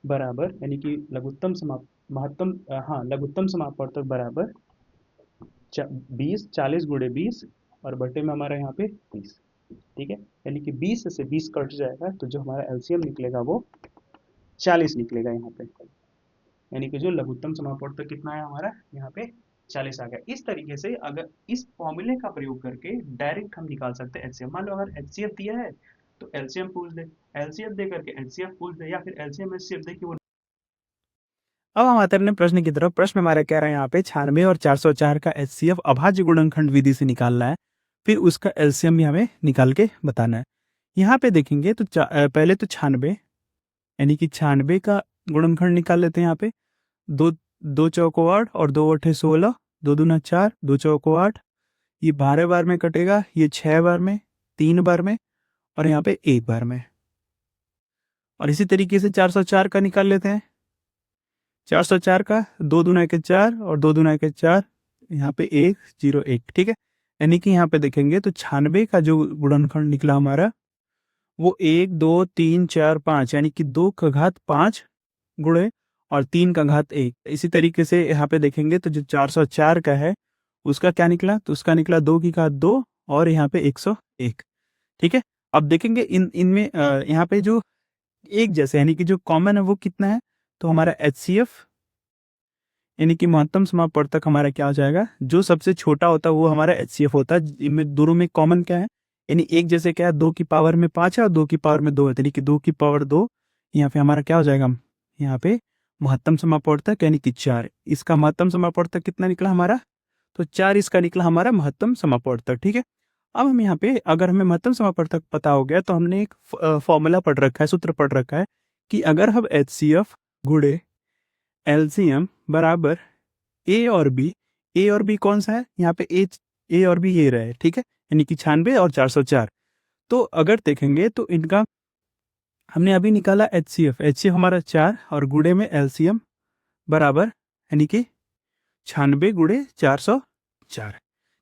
बराबर, यानी कि लघुत्तम समाप महत्तम हाँ लघुत्तम समापवर्तक बराबर 20, 40 गुणे 20, और बटे में हमारा यहाँ पे 20, ठीक है, यानी कि 20 से 20 कट जाएगा, तो जो हमारा एलसीएम निकलेगा वो 40 निकलेगा यहाँ पे, यानी कि जो लघुत्तम समापवर्तक कितना है हमारा यहाँ पे 40 आ गया। इस तरीके से अगर इस फॉर्मूले का प्रयोग करके डायरेक्ट हम निकाल सकते हैं एचसीएफ। मान लो अगर एचसीएफ दिया है तो एलसीएम पूछ दे, एलसीएफ दे करके एचसीएफ पूछ दे, या फिर एलसीएम एचसीएफ दे कि वो। अब हम आते हैं अपने प्रश्न की तरफ। प्रश्न हमारा कह रहा है यहाँ पे 96 और 404 का एचसीएफ अभाज्य गुणनखंड विधि से निकालना है, फिर उसका एलसीएम भी हमें निकाल के बताना है। यहाँ पे देखेंगे तो पहले तो 96 यानी कि 96 का गुणनखंड निकाल लेते हैं। यहाँ पे दो दो चौको 8 और 2 8 16, 2 दूना 4, 2 चौको 8, ये 12 बार में कटेगा, ये 6 बार में, 3 बार में, और यहाँ पे 1 बार में। और इसी तरीके से 404 का निकाल लेते हैं। 404 का 2 दूना के 4 और 2 दूना के 4, यहाँ पे 1 0 1, ठीक है। यानी कि यहाँ पे देखेंगे तो 96 का जो गुणनखंड निकला हमारा वो 1 2 3 4 5, यानी कि 2 का घात 5 गुणे और 3 का घात 1। इसी तरीके से यहाँ पे देखेंगे तो जो 404 का है उसका क्या निकला, तो उसका निकला 2 की घात 2 और यहाँ पे 101, ठीक है। अब देखेंगे इनमें यहाँ पे जो एक जैसे यानी कि जो कॉमन है वो कितना है, तो हमारा HCF यानी कि महत्तम समापवर्तक हमारा क्या हो जाएगा, जो सबसे छोटा होता है वो हमारा HCF होता है। इनमें दोनों में कॉमन क्या है, यानी एक जैसे क्या है, 2 की पावर में 5 है और 2 की पावर में 2 है, यानी कि 2 की पावर 2, यहाँ पे हमारा क्या हो जाएगा, यहाँ पे महत्तम समापवर्तक यानी कि 4। इसका महत्तम समापवर्तक कितना निकला हमारा, तो 4 इसका निकला हमारा महत्तम समापवर्तक, ठीक है। अब हम यहाँ पे अगर हमें महत्तम समापवर्तक पता हो गया तो हमने एक फॉर्मूला पढ़ रखा है, सूत्र पढ़ रखा है कि अगर हम HCF गुणे LCM बराबर ए और बी कौन सा है, यहाँ पे ए और बी ये रहे, ठीक है, यानी कि 96 और 404। तो अगर देखेंगे तो इनका हमने अभी निकाला HCF हमारा 4 और गुणे में LCM बराबर यानी कि 96 गुणे 404,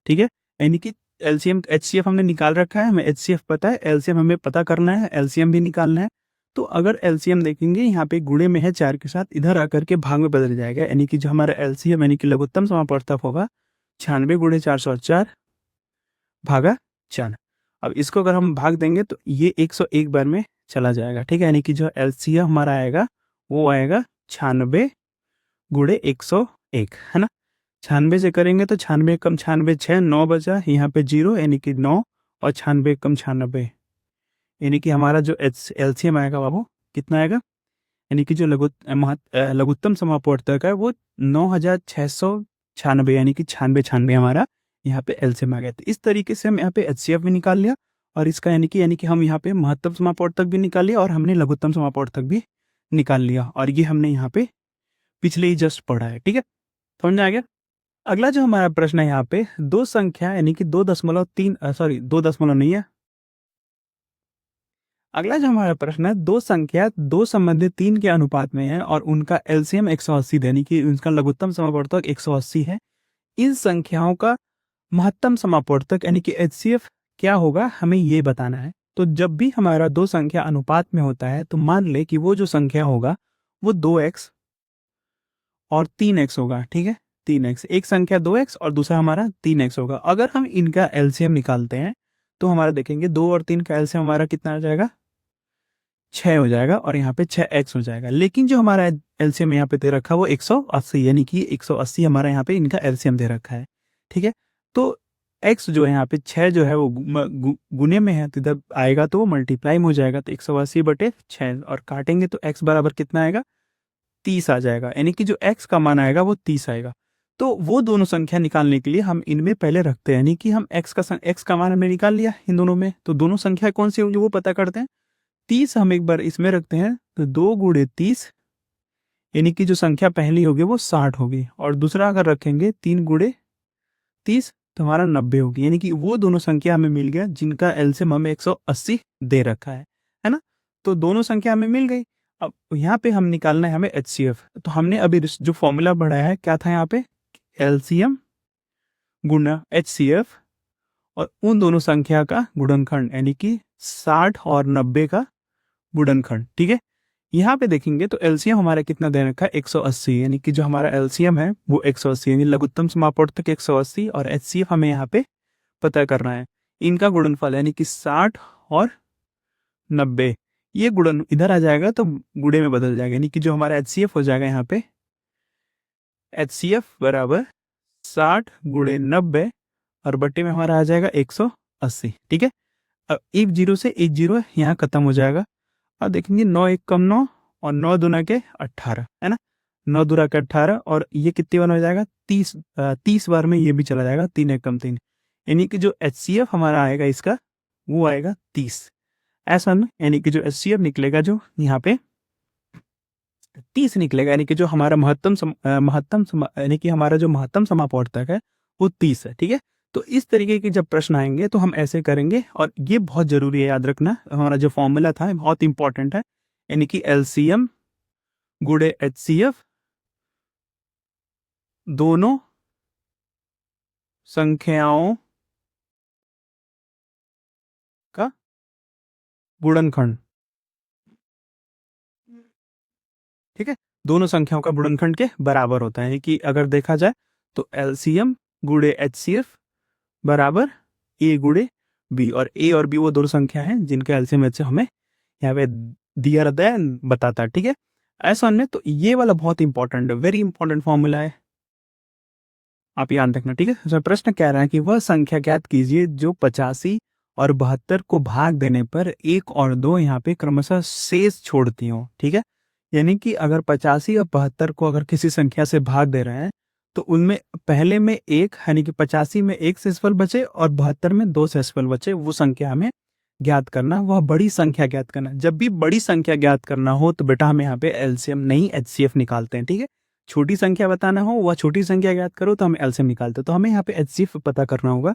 ठीक है। यानी कि एलसीएम HCF हमने निकाल रखा है, हमें HCF पता है, एलसीएम हमें पता करना है, एलसीएम भी निकालना है। तो अगर एलसीएम देखेंगे यहाँ पे गुणे में है 4 के साथ, इधर आकर के भाग में बदल जाएगा, यानी कि जो हमारा एलसीएम यानी कि लघुत्तम समापवर्तक होगा 96 गुणे 404 भागा 4। अब इसको अगर हम भाग देंगे तो ये 101 बार में चला जाएगा, ठीक है, यानी कि जो एलसीएम हमारा आएगा वो आएगा 96 गुणे 101, है ना। 96 से करेंगे तो 96 कम 96 6, 9 बचा, यहाँ पे 0 यानी कि 9, और 96 कम 96 यानी कि हमारा जो एलसीएम आएगा बाबू कितना आएगा, यानी कि जो लघुत्तम समापवर्तक है वो 9696, यानी कि 96 हमारा यहाँ पे एलसीएम आ गया। तो इस तरीके से हम यहाँ पे HCF भी निकाल लिया, और इसका यानी कि हम यहाँ पे महत्तम समापवर्तक भी निकाल लिया और हमने लघुत्तम समापवर्तक भी निकाल लिया, और ये हमने यहाँ पे पिछले ही जस्ट पढ़ा है, ठीक है, समझ में आ गया। अगला जो हमारा प्रश्न है यहाँ पे दो संख्या यानी कि 2.3 सॉरी 2 दशमलव नहीं है। अगला जो हमारा प्रश्न है दो संख्या 2 संबंधित 3 के अनुपात में है और उनका एलसीएम 180 यानी कि उनका लघुत्तम समापवर्तक 180 है। इन संख्याओं का महत्तम समापवर्तक यानी कि HCF क्या होगा, हमें ये बताना है। तो जब भी हमारा दो संख्या अनुपात में होता है तो मान ले कि वो जो संख्या होगा वो 2x और 3x होगा, ठीक है। 3x, एक संख्या 2x और दूसरा हमारा 3x होगा। अगर हम इनका एलसीएम निकालते हैं तो हमारा देखेंगे 2 और 3 का एलसीएम हमारा कितना आ जाएगा, 6 हो जाएगा और यहाँ पे 6x हो जाएगा। लेकिन जो हमारा एलसीएम यहाँ पे दे रखा है वो 180, यानी कि 180 हमारा यहाँ पे इनका एलसीएम दे रखा है। ठीक है, तो x जो है यहाँ पे 6 जो है वो गुने में है, तो इधर आएगा तो वो मल्टीप्लाई में हो जाएगा, तो 180/6 और काटेंगे तो x बराबर कितना आएगा, 30 आ जाएगा, यानी कि जो x का मान आएगा वो 30 आएगा। तो वो दोनों संख्या निकालने के लिए हम इनमें पहले रखते हैं, यानी कि हम x का मान हमने निकाल लिया इन दोनों में, तो दोनों संख्या कौन सी होंगी वो पता करते हैं। 30 हम एक बार इसमें रखते हैं तो 2 गुणे 30, यानी कि जो संख्या पहली होगी वो 60 होगी, और दूसरा अगर रखेंगे 3 गुणे 30 तो हमारा 90 होगी, यानी कि वो दोनों संख्या हमें मिल गया जिनका एलसीएम हमें 180 दे रखा है ना। तो दोनों संख्या हमें मिल गई। अब यहाँ पे हम निकालना है हमें एचसीएफ, तो हमने अभी जो फॉर्मूला बढ़ाया है क्या था यहाँ पे, एलसीएम गुना एचसीएफ और उन दोनों संख्या का गुणनखंड, यानी कि 60 और 90 का गुणनखंड। ठीक है, यहाँ पे देखेंगे तो एलसीएम हमारा कितना दे रखा है, 180, यानी कि जो हमारा एलसीएम है वो 180, यानी लघुत्तम समापवर्तक 180, और एचसीएफ हमें यहाँ पे पता करना है। इनका गुणनफल यानी कि 60 और 90, ये गुणन इधर आ जाएगा तो गुणे में बदल जाएगा, यानी कि जो हमारा एचसीएफ हो जाएगा यहाँ पे एचसीएफ बराबर 60 गुणे 90 और बट्टे में हमारा आ जाएगा 180। ठीक है, अब एक जीरो से एक जीरो यहाँ खत्म हो जाएगा, और देखेंगे 9 एक कम 9 और 9 दूना के 18, है ना, 9 दूना के 18, और ये कितनी बार हो जाएगा, 30 बार में ये भी चला जाएगा, 3 एक कम 3, यानी कि जो एचसीएफ हमारा आएगा इसका वो आएगा 30, ऐसा ना, यानी कि जो एचसीएफ निकलेगा जो यहाँ पे 30 निकलेगा, यानी कि जो हमारा यानी कि हमारा जो महत्तम समापवर्तक है वो 30 है। ठीक है, तो इस तरीके के जब प्रश्न आएंगे तो हम ऐसे करेंगे, और ये बहुत जरूरी है याद रखना, हमारा जो फॉर्मूला था बहुत इंपॉर्टेंट है, यानी कि एलसीएम गुणे एचसीएफ दोनों संख्याओं का गुणनखंड। ठीक है, दोनों संख्याओं का गुणनखंड के बराबर होता है, कि अगर देखा जाए तो एलसीएम गुणे एचसीएफ बराबर ए गुणे बी, और ए और बी वो दोनों संख्या हैं जिनका एलसीएम एचसीएफ हमें यहाँ पे दिया रहता है, बताता है। ठीक है, ऐसा में तो ये वाला बहुत इंपॉर्टेंट है, वेरी इंपॉर्टेंट फॉर्मूला है, आप याद रखना। ठीक है, तो प्रश्न कह रहा है कि वह संख्या ज्ञात कीजिए जो 85 और 72 को भाग देने पर 1 और 2 यहाँ पे क्रमशः शेष छोड़ती हो। ठीक है, यानी कि अगर 85 और 72 को अगर किसी संख्या से भाग दे रहे हैं तो उनमें पहले में 1, यानी कि 85 में 1 शेषफल बचे और 72 में 2 शेषफल बचे, वो संख्या हमें ज्ञात करना, वह बड़ी संख्या ज्ञात करना। जब भी बड़ी संख्या ज्ञात करना हो तो बेटा हम यहाँ पे एलसीएम नहीं एचसीएफ निकालते हैं। ठीक है, छोटी संख्या बताना हो वह छोटी संख्या ज्ञात करो तो हम एलसीएम निकालते हैं, तो हमें यहाँ पे एचसीएफ पता करना होगा,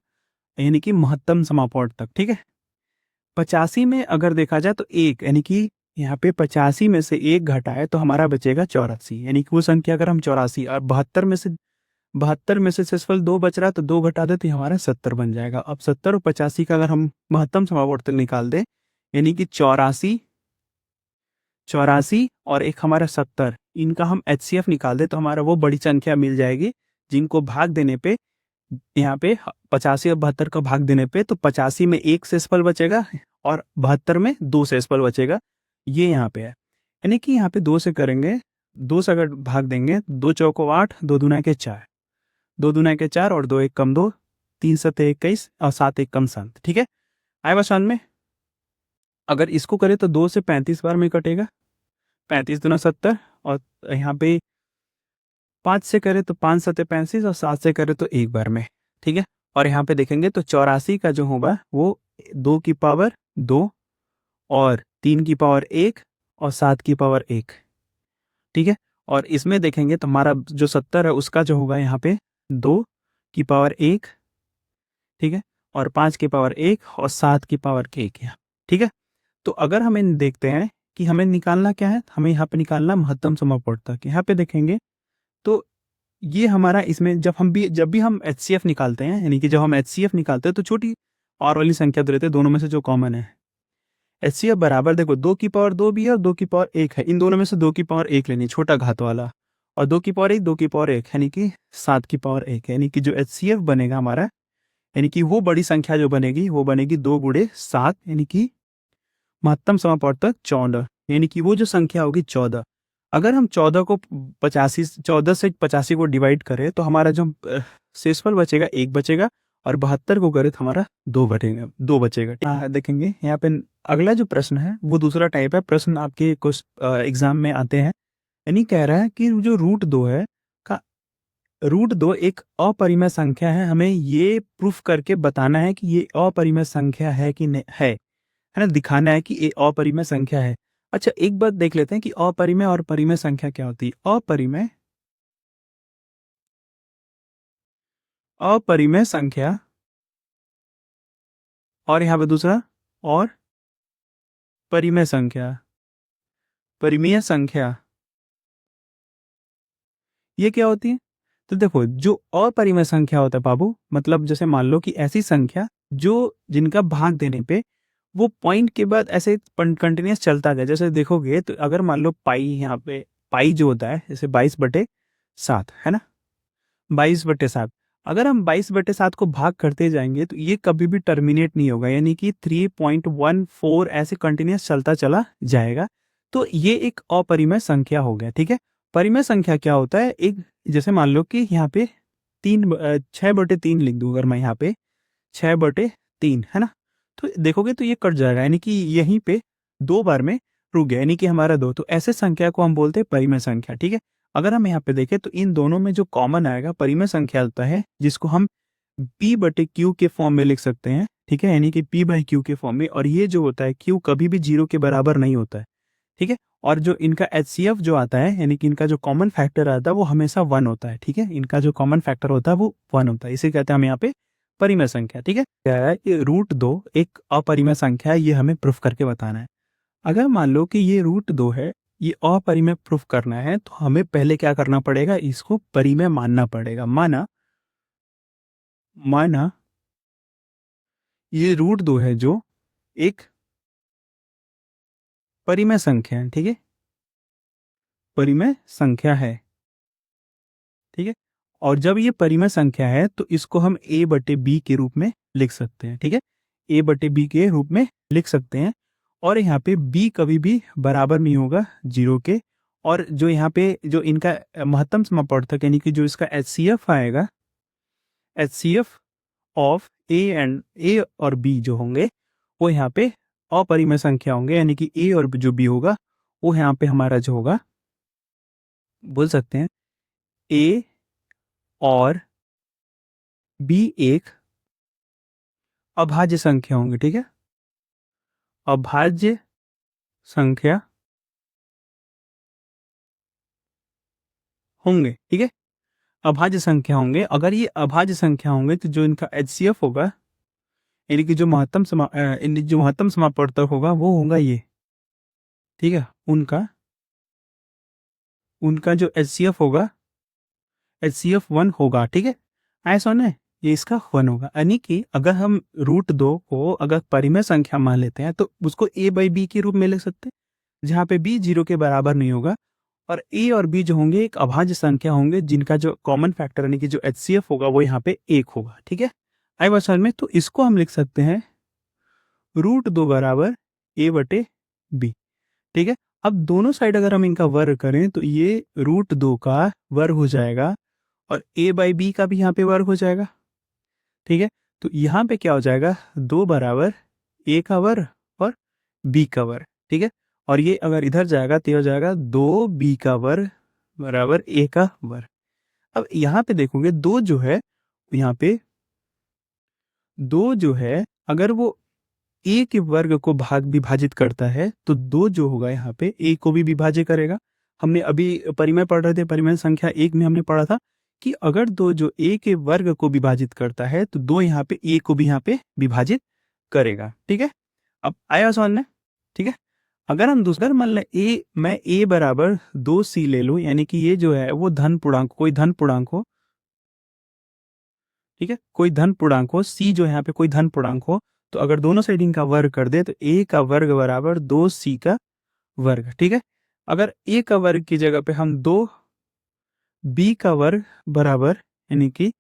यानी कि महत्तम समापवर्तक। ठीक है, 85 में अगर देखा जाए तो 1, यानी कि यहाँ पे 85 में से 1 घटाए तो हमारा बचेगा 84, यानी कि वो संख्या अगर हम 84, और 72 में से शेषफल 2 बच रहा है तो 2 घटा दे तो हमारा 70 बन जाएगा। अब 70 और 85 का अगर हम महत्तम समापवर्तक निकाल दे, यानी कि 84 और एक हमारा 70, इनका हम एचसीएफ निकाल दे तो हमारा वो बड़ी संख्या मिल जाएगी जिनको भाग देने पे, यहाँ पे 85 और 72 का भाग देने पे तो 85 में 1 शेषफल बचेगा और 72 में 2 शेषफल बचेगा, ये यहाँ पे है। यानी कि यहाँ पे 2 से करेंगे, 2 से अगर भाग देंगे 2 चौको 8, 2 दूना के 4, 2 दूना के 4 और 2 एक कम 2, 3 सते 21 और 7 एक कम 7। ठीक है, आए बसान में अगर इसको करें तो 2 से 35 बार में कटेगा, 35 दूना 70, और यहाँ पे 5 से करे तो 5 सते 35 और 7 से करे तो 1 बार में। ठीक है, और यहाँ पे देखेंगे तो 84 का जो होगा वो 2 की पावर 2 और 3 की पावर 1 और 7 की पावर 1। ठीक है, और इसमें देखेंगे तो हमारा जो 70 है उसका जो होगा यहाँ पे 2 की पावर 1, ठीक है, और 5 की पावर 1 और 7 की पावर 1 है। ठीक है, तो अगर हमें देखते हैं कि हमें निकालना क्या है, हमें यहाँ पे निकालना महत्तम समापवर्तक। यहाँ पे देखेंगे तो ये हमारा इसमें जब भी हम एचसीएफ निकालते हैं, यानी कि जब हम एचसीएफ निकालते हैं तो छोटी और वाली संख्या तो रहते हैं, दोनों में से जो कॉमन है एचसीएफ बराबर, देखो 2 की पावर 2 भी है और 2 की पावर 1 है, इन दोनों में से 2 की पावर 1 लेनी, छोटा घात वाला, और 2 की पावर 1, 2 की पावर 1 यानी कि 7 की पावर 1, यानी कि जो एचसीएफ बनेगा हमारा, यानी कि वो बड़ी संख्या जो बनेगी वो बनेगी 2 गुणे 7, यानी कि महत्तम समापवर्तक 14, यानी कि वो जो संख्या होगी 14। अगर हम 14 को 14 से 85 को डिवाइड करें तो हमारा जो शेषफल बचेगा 1 बचेगा, और 72 को करें तो हमारा 2 बचेगा, 2 बचेगा। देखेंगे यहाँ पे अगला जो प्रश्न है वो दूसरा टाइप है। प्रश्न आपके कुछ एग्जाम में आते हैं, यानी कह रहा है कि जो रूट 2 है का रूट 2 एक अपरिमेय संख्या है, हमें ये प्रूफ करके बताना है कि ये अपरिमेय संख्या है कि नहीं है ना, दिखाना है कि ये अपरिमेय संख्या है। अच्छा, एक बात देख लेते हैं कि अपरिमेय और परिमेय संख्या क्या होती है। अपरिमेय संख्या, और यहाँ पे दूसरा, और परिमेय संख्या, परिमेय संख्या ये क्या होती है। तो देखो, जो अपरिमेय संख्या होता है बाबू, मतलब जैसे मान लो कि ऐसी संख्या जो जिनका भाग देने पे वो पॉइंट के बाद ऐसे कंटिन्यूस चलता गया। जैसे देखोगे तो अगर मान लो पाई, यहाँ पे पाई जो होता है जैसे 22/7 है ना, 22/7। अगर हम 22/7 को भाग करते जाएंगे तो ये कभी भी टर्मिनेट नहीं होगा, यानी कि 3.14 ऐसे कंटिन्यूस चलता चला जाएगा। तो ये एक अपरिमेय संख्या हो गया, ठीक है। परिमेय संख्या क्या होता है, एक जैसे मान लो कि यहाँ पे 6/3 लिख दूं अगर मैं यहाँ पे 6/3 है ना, तो देखोगे तो ये कट जाएगा, यानी कि यहीं पे 2 बार में रुक गया, यानी कि हमारा 2। तो ऐसे संख्या को हम बोलते हैं परिमेय संख्या, ठीक है। अगर हम यहाँ पे देखें तो इन दोनों में जो कॉमन आएगा परिमेय संख्या होता है, जिसको हम p/q के फॉर्म में लिख सकते हैं, ठीक है, यानी कि p/q के फॉर्म में। और ये जो होता है q कभी भी 0 के बराबर नहीं होता है, ठीक है। और जो इनका HCF जो आता है, यानी कि इनका जो कॉमन फैक्टर आता है वो हमेशा 1 होता है, ठीक है। इनका जो कॉमन फैक्टर होता है वो 1 होता है, इसे कहते हैं हम यहाँ पे परिमेय संख्या, ठीक है। क्या है ये रूट 2 एक अपरिमेय संख्या है, ये हमें प्रूफ करके बताना है। अगर मान लो कि ये रूट 2 है, ये अपरिमेय प्रूफ करना है, तो हमें पहले क्या करना पड़ेगा, इसको परिमेय मानना पड़ेगा। माना माना ये रूट 2 है जो एक परिमेय संख्या है, ठीक है, परिमेय संख्या है, ठीक है। और जब ये परिमेय संख्या है तो इसको हम a/b के रूप में लिख सकते हैं, ठीक है, a/b के रूप में लिख सकते हैं। और यहाँ पे b कभी भी बराबर नहीं होगा 0 के। और जो यहाँ पे जो इनका महत्तम समापवर्तक, यानी कि जो इसका HCF आएगा, HCF ऑफ a और b जो होंगे वो यहाँ पे अपरिमेय संख्या होंगे, यानी कि a और जो b होगा वो यहाँ पे हमारा जो होगा बोल सकते हैं a और b एक अभाज्य संख्या होंगे, ठीक है, अभाज्य संख्या होंगे, ठीक है, अभाज्य संख्या होंगे। अगर ये अभाज्य संख्या होंगे तो जो इनका HCF होगा, यानी कि जो महत्तम समापवर्तक होगा वो होगा ये, ठीक है। उनका उनका जो HCF होगा, HCF 1 होगा, ठीक है। ऐसा ना, ये इसका 1 होगा, यानी कि अगर हम रूट 2 को अगर परिमेय संख्या मान लेते हैं तो उसको a/b के रूप में लिख सकते हैं, जहाँ पे b 0 के बराबर नहीं होगा। और a और b जो होंगे एक अभाज्य संख्या होंगे, जिनका जो कॉमन फैक्टर यानी कि जो HCF होगा वो यहाँ पे 1 होगा, ठीक है। आई बात समझ में। तो इसको हम लिख सकते हैं रूट 2 बराबर a/b, ठीक है। अब दोनों साइड अगर हम इनका वर्ग करें तो ये रूट 2 का वर्ग हो जाएगा, और a/b का भी यहाँ पे वर्ग हो जाएगा, ठीक है। तो यहाँ पे क्या हो जाएगा, 2 बराबर a का वर्ग और b का वर्ग, ठीक है। और ये अगर इधर जाएगा तो ये हो जाएगा 2b का वर्ग बराबर a का वर्ग। अब यहाँ पे देखोगे 2 जो है, यहाँ पे 2 जो है अगर वो a के वर्ग को विभाजित करता है तो 2 जो होगा यहाँ पे a को भी विभाज्य करेगा। हमने अभी परिमेय पढ़ रहे थे, परिमेय संख्या 1 में हमने पढ़ा था कि अगर 2 जो a के वर्ग को विभाजित करता है तो 2 यहाँ पे a को भी यहाँ पे विभाजित करेगा, ठीक है। अब आया समझ में, ठीक है। अगर हम दूसरा मान लें मैं a बराबर 2c ले लूं, यानी कि ये जो है वो धन पूर्णांक, कोई धन पूर्णांक हो, ठीक है, कोई धन पूर्णांक हो, c जो यहाँ पे कोई धन पूर्णांक हो, तो अगर दोनों साइड इनका वर्ग कर दे तो a का वर्ग बराबर 2c का वर्ग, ठीक है। अगर a का वर्ग की जगह पे हम 2 बी का वर्ग बराबर, यानी कि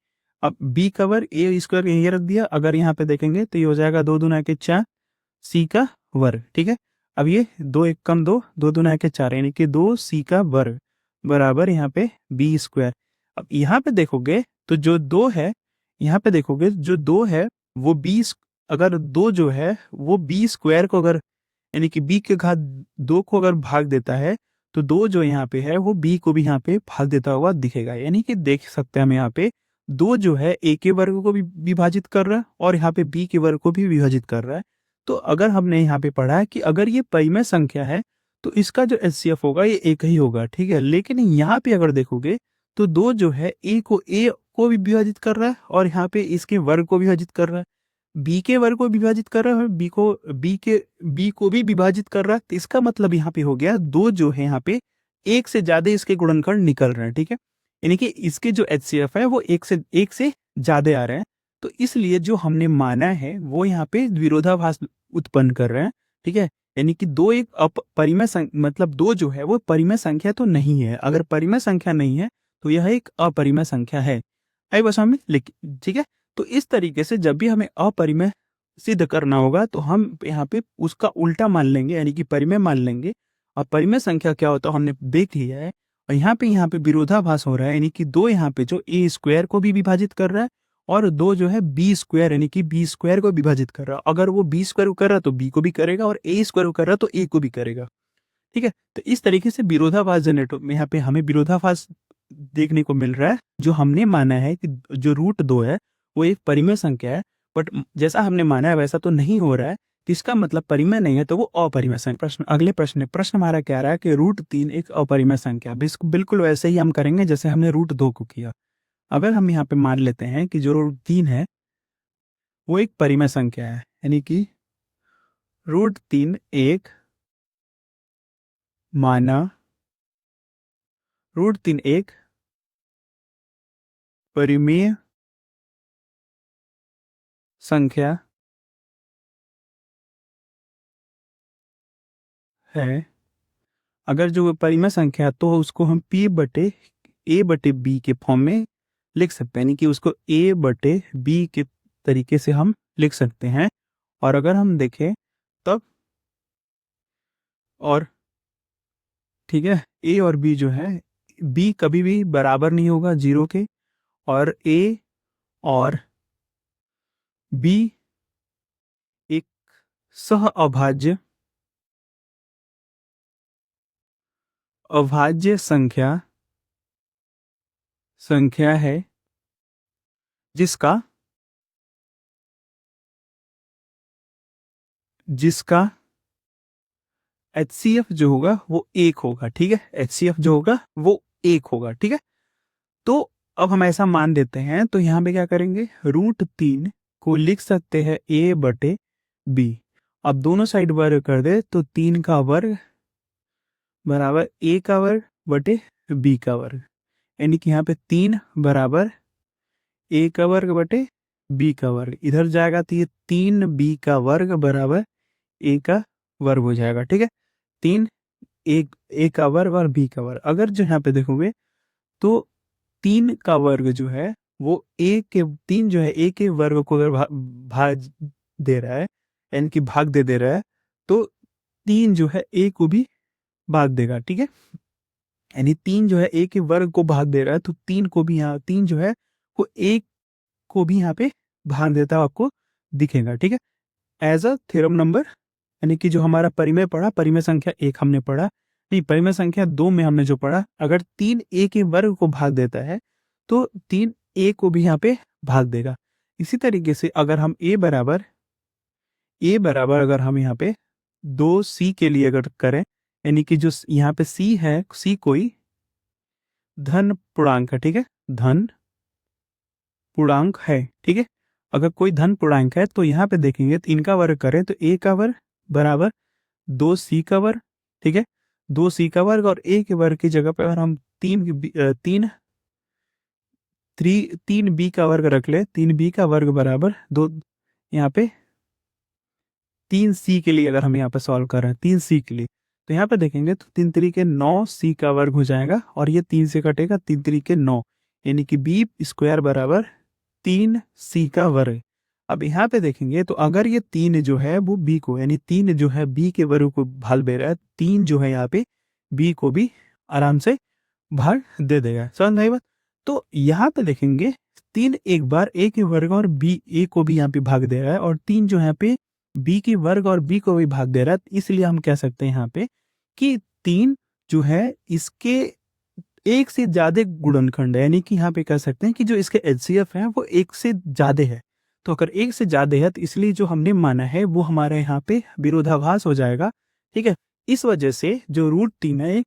अब बी का वर्ग ए स्क्वायर यहीं रख दिया, अगर यहाँ पे देखेंगे तो ये हो जाएगा 2 दूना के 4 सी का वर्ग, ठीक है। अब ये 2 एक कम 2, 2 दूना के 4 यानी कि 2 सी का वर्ग बराबर यहाँ पे बी स्क्वायर। अब यहाँ पे देखोगे तो जो 2 है, यहाँ पे देखोगे जो 2 है वो अगर 2 जो है वो बी स्क्वायर को अगर, यानी कि बी के घात 2 को अगर भाग देता है तो 2 जो यहाँ पे है वो बी को भी यहाँ पे भाग देता हुआ दिखेगा। यानी कि देख सकते हैं हम यहाँ पे 2 जो है ए के वर्ग को भी विभाजित कर रहा है और यहाँ पे बी के वर्ग को भी विभाजित कर रहा है। तो अगर हमने यहाँ पे पढ़ा है कि अगर ये परिमेय संख्या है तो इसका जो एचसीएफ होगा ये एक ही होगा, ठीक है। लेकिन यहाँ पे अगर देखोगे तो 2 जो है ए को भी विभाजित कर रहा है और यहाँ पे इसके वर्ग को विभाजित कर रहा है, बी के वर्ग को विभाजित कर रहा है, बी को भी विभाजित कर रहा है। तो इसका मतलब यहाँ पे हो गया 2 जो है यहाँ पे एक से ज्यादा इसके गुणनखंड निकल रहे हैं, ठीक है। यानी कि इसके जो एचसीएफ है वो एक से ज्यादा आ रहे हैं। तो इसलिए जो हमने माना है वो यहाँ पे विरोधाभास उत्पन्न कर रहे हैं, ठीक है। यानी कि 2 एक मतलब 2 जो है वो परिमेय संख्या तो नहीं है। अगर परिमेय संख्या नहीं है तो यह एक अपरिमेय संख्या है। आई बस हमें लेकिन, ठीक है। तो इस तरीके से जब भी हमें अपरिमेय सिद्ध करना होगा तो हम यहाँ पे उसका उल्टा मान लेंगे, यानी कि परिमेय मान लेंगे। और परिमेय संख्या क्या होता है हमने देख लिया है। और यहाँ पे विरोधाभास हो रहा है, यानी कि 2 यहाँ पे जो ए स्क्वायर को भी विभाजित कर रहा है और 2 जो है बी स्क्वायर, यानी कि बी स्क्वायर को विभाजित कर रहा है। अगर वो बी स्क्वायर को कर रहा है तो बी को भी करेगा और ए स्क्वायर को कर रहा है तो ए को भी करेगा, ठीक है। तो इस तरीके से विरोधाभास जनरेटर में यहाँ पे हमें विरोधाभास देखने को मिल रहा है। जो हमने माना है कि जो √2 है वो एक परिमेय संख्या है, बट जैसा हमने माना है वैसा तो नहीं हो रहा है। तो इसका मतलब परिमेय नहीं है तो वो अपरिमेय संख्या। अगले प्रश्न हमारा क्या रहा है कि √3 एक अपरिमेय संख्या। बिल्कुल वैसे ही हम करेंगे जैसे हमने √2 को किया। अगर हम यहाँ पे मान लेते हैं कि जो √3 है वो एक परिमेय संख्या है, यानी कि √3 एक माना √3 एक परिमेय संख्या है। अगर जो परिमेय संख्या है तो उसको हम a/b के फॉर्म में लिख सकते हैं, यानी कि उसको a/b के तरीके से हम लिख सकते हैं। और अगर हम देखें तब, और ठीक है, a और b जो है, b कभी भी बराबर नहीं होगा 0 के, और a और b एक सह अभाज्य संख्या है जिसका एचसीएफ जो होगा वो 1 होगा, ठीक है। एचसीएफ जो होगा वो 1 होगा, ठीक है। तो अब हम ऐसा मान देते हैं तो यहाँ पे क्या करेंगे, √3 को लिख सकते हैं a/b। अब दोनों साइड वर्ग कर दे तो 3 का वर्ग बराबर a का वर्ग बटे b का वर्ग, यानी कि यहाँ पे 3 बराबर a का वर्ग बटे b का वर्ग। इधर जाएगा तो ये 3b का वर्ग बराबर a का वर्ग हो जाएगा, ठीक है। 3 a का वर्ग और b का वर्ग। अगर जो यहाँ पे देखोगे तो 3 का वर्ग जो है वो 3 जो है a के वर्ग को अगर भाग दे रहा है, यानी कि भाग दे रहा है, तो 3 जो है a को भी भाग देगा, ठीक है। यानी 3 जो है a के वर्ग को भाग दे रहा है तो 3 को भी यहाँ 3 जो है वो 1 को भी यहाँ पे भाग देता है, आपको दिखेगा, ठीक है। एज अ थ्योरम नंबर, यानी कि जो हमारा परिमेय पढ़ा, परिमेय संख्या 1 हमने पढ़ा, नहीं परिमेय संख्या 2 में हमने जो पढ़ा, अगर 3 a के वर्ग को भाग देता है तो 3 a को भी यहाँ पे भाग देगा। इसी तरीके से अगर हम a बराबर अगर हम यहाँ पे 2c के लिए अगर करें, यानी कि जो यहाँ पे c है, c कोई धन पूर्णांक है, ठीक है, धन पूर्णांक है, ठीक है। अगर कोई धन पूर्णांक है तो यहाँ पे देखेंगे तो इनका वर्ग करें तो a का वर्ग बराबर 2c का वर्ग, ठीक है। 2c का वर्ग और a के वर्ग की जगह पर अगर हम 3b का वर्ग रख ले, 3b का वर्ग बराबर 2, यहाँ पे 3c के लिए अगर हम यहाँ पे सॉल्व कर रहे हैं 3c के लिए तो यहाँ पे देखेंगे तो 3 तरीके 9 सी का वर्ग हो जाएगा और ये 3 से कटेगा, 3 तरीके 9, यानी कि बी स्क्वायर बराबर 3 सी का वर्ग। अब यहाँ पे देखेंगे तो अगर ये 3 जो है वो बी को, यानी 3 जो है बी के वर्ग को भाग दे रहा है, 3 जो है यहाँ पे बी को भी आराम से भाग दे देगा। समझ में आई बात? तो यहाँ पे देखेंगे 3 एक बार ए के वर्ग और बी ए को भी यहाँ पे भाग दे रहा है, और 3 जो यहाँ पे बी के वर्ग और बी को भी भाग दे रहा है, इसलिए हम कह सकते हैं यहाँ पे कि 3 जो है इसके एक से ज्यादा गुणनखंड है, यानी कि यहाँ पे कह सकते हैं कि जो इसके एचसीएफ है वो एक से ज्यादा है। तो अगर एक से ज्यादा है तो इसलिए जो हमने माना है वो हमारे यहाँ पे विरोधाभास हो जाएगा। ठीक है, इस वजह से जो √3 है एक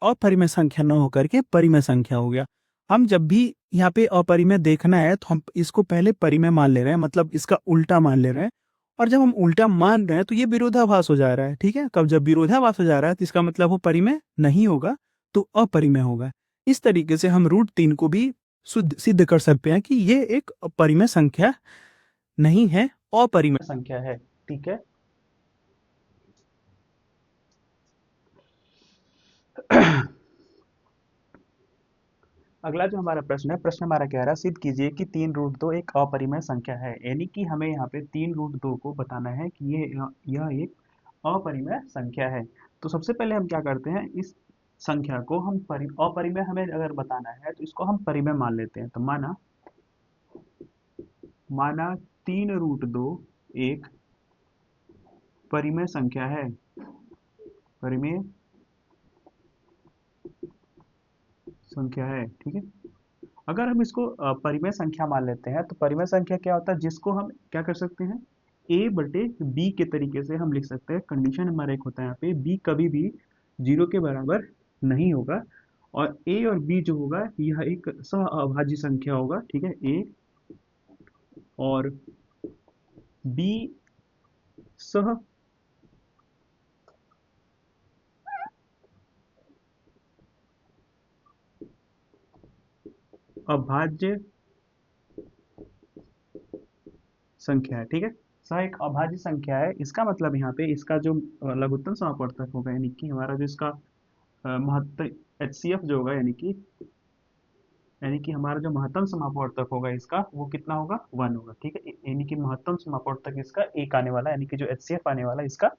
अपरिमेय संख्या न होकर के परिमेय संख्या हो गया। हम जब भी यहाँ पे अपरिमेय देखना है तो हम इसको पहले परिमेय मान ले रहे हैं, मतलब इसका उल्टा मान ले रहे हैं, और जब हम उल्टा मान रहे हैं तो ये विरोधाभास हो जा रहा है। ठीक है, कब जब विरोधाभास हो जा रहा है तो इसका मतलब वो परिमेय नहीं होगा, तो अपरिमेय होगा। इस तरीके से हम √3 को भी सिद्ध कर सकते हैं कि ये एक परिमेय संख्या नहीं है, अपरिमेय संख्या है। ठीक है, अगला जो हमारा प्रश्न है, प्रश्न हमारा कह रहा है सिद्ध कीजिए कि 3√2 एक अपरिमेय संख्या है। यानी कि हमें यहाँ पे 3√2 को बताना है कि यह एक अपरिमेय संख्या है। तो सबसे पहले हम क्या करते हैं, इस संख्या को हम अपरिमेय हमें अगर बताना है तो इसको हम परिमेय मान लेते हैं। तो माना माना 3√2 एक परिमेय संख्या है। परिमेय संख्या है, ठीक है। अगर हम इसको परिमेय संख्या मान लेते हैं तो परिमेय संख्या क्या होता है, जिसको हम क्या कर सकते हैं, ए बटे बी के तरीके से हम लिख सकते हैं। कंडीशन हमारा एक होता है यहाँ पे, बी कभी भी 0 के बराबर नहीं होगा, और ए और बी जो होगा यह एक सह अभाज्य संख्या होगा। ठीक है, ए और बी सह अभाज्य संख्या है। ठीक है, सह एक अभाज्य संख्या है। इसका मतलब यहाँ पे इसका जो लघुत्तम समापवर्तक होगा, यानी कि हमारा जो इसका महत्तम एचसीएफ जो होगा, यानी कि हमारा जो महत्तम समापवर्तक होगा इसका, वो कितना होगा, 1 होगा। ठीक है, यानी कि महत्तम समापवर्तक इसका 1 आने वाला है, यानी कि जो एचसीएफ आने वाला है इसका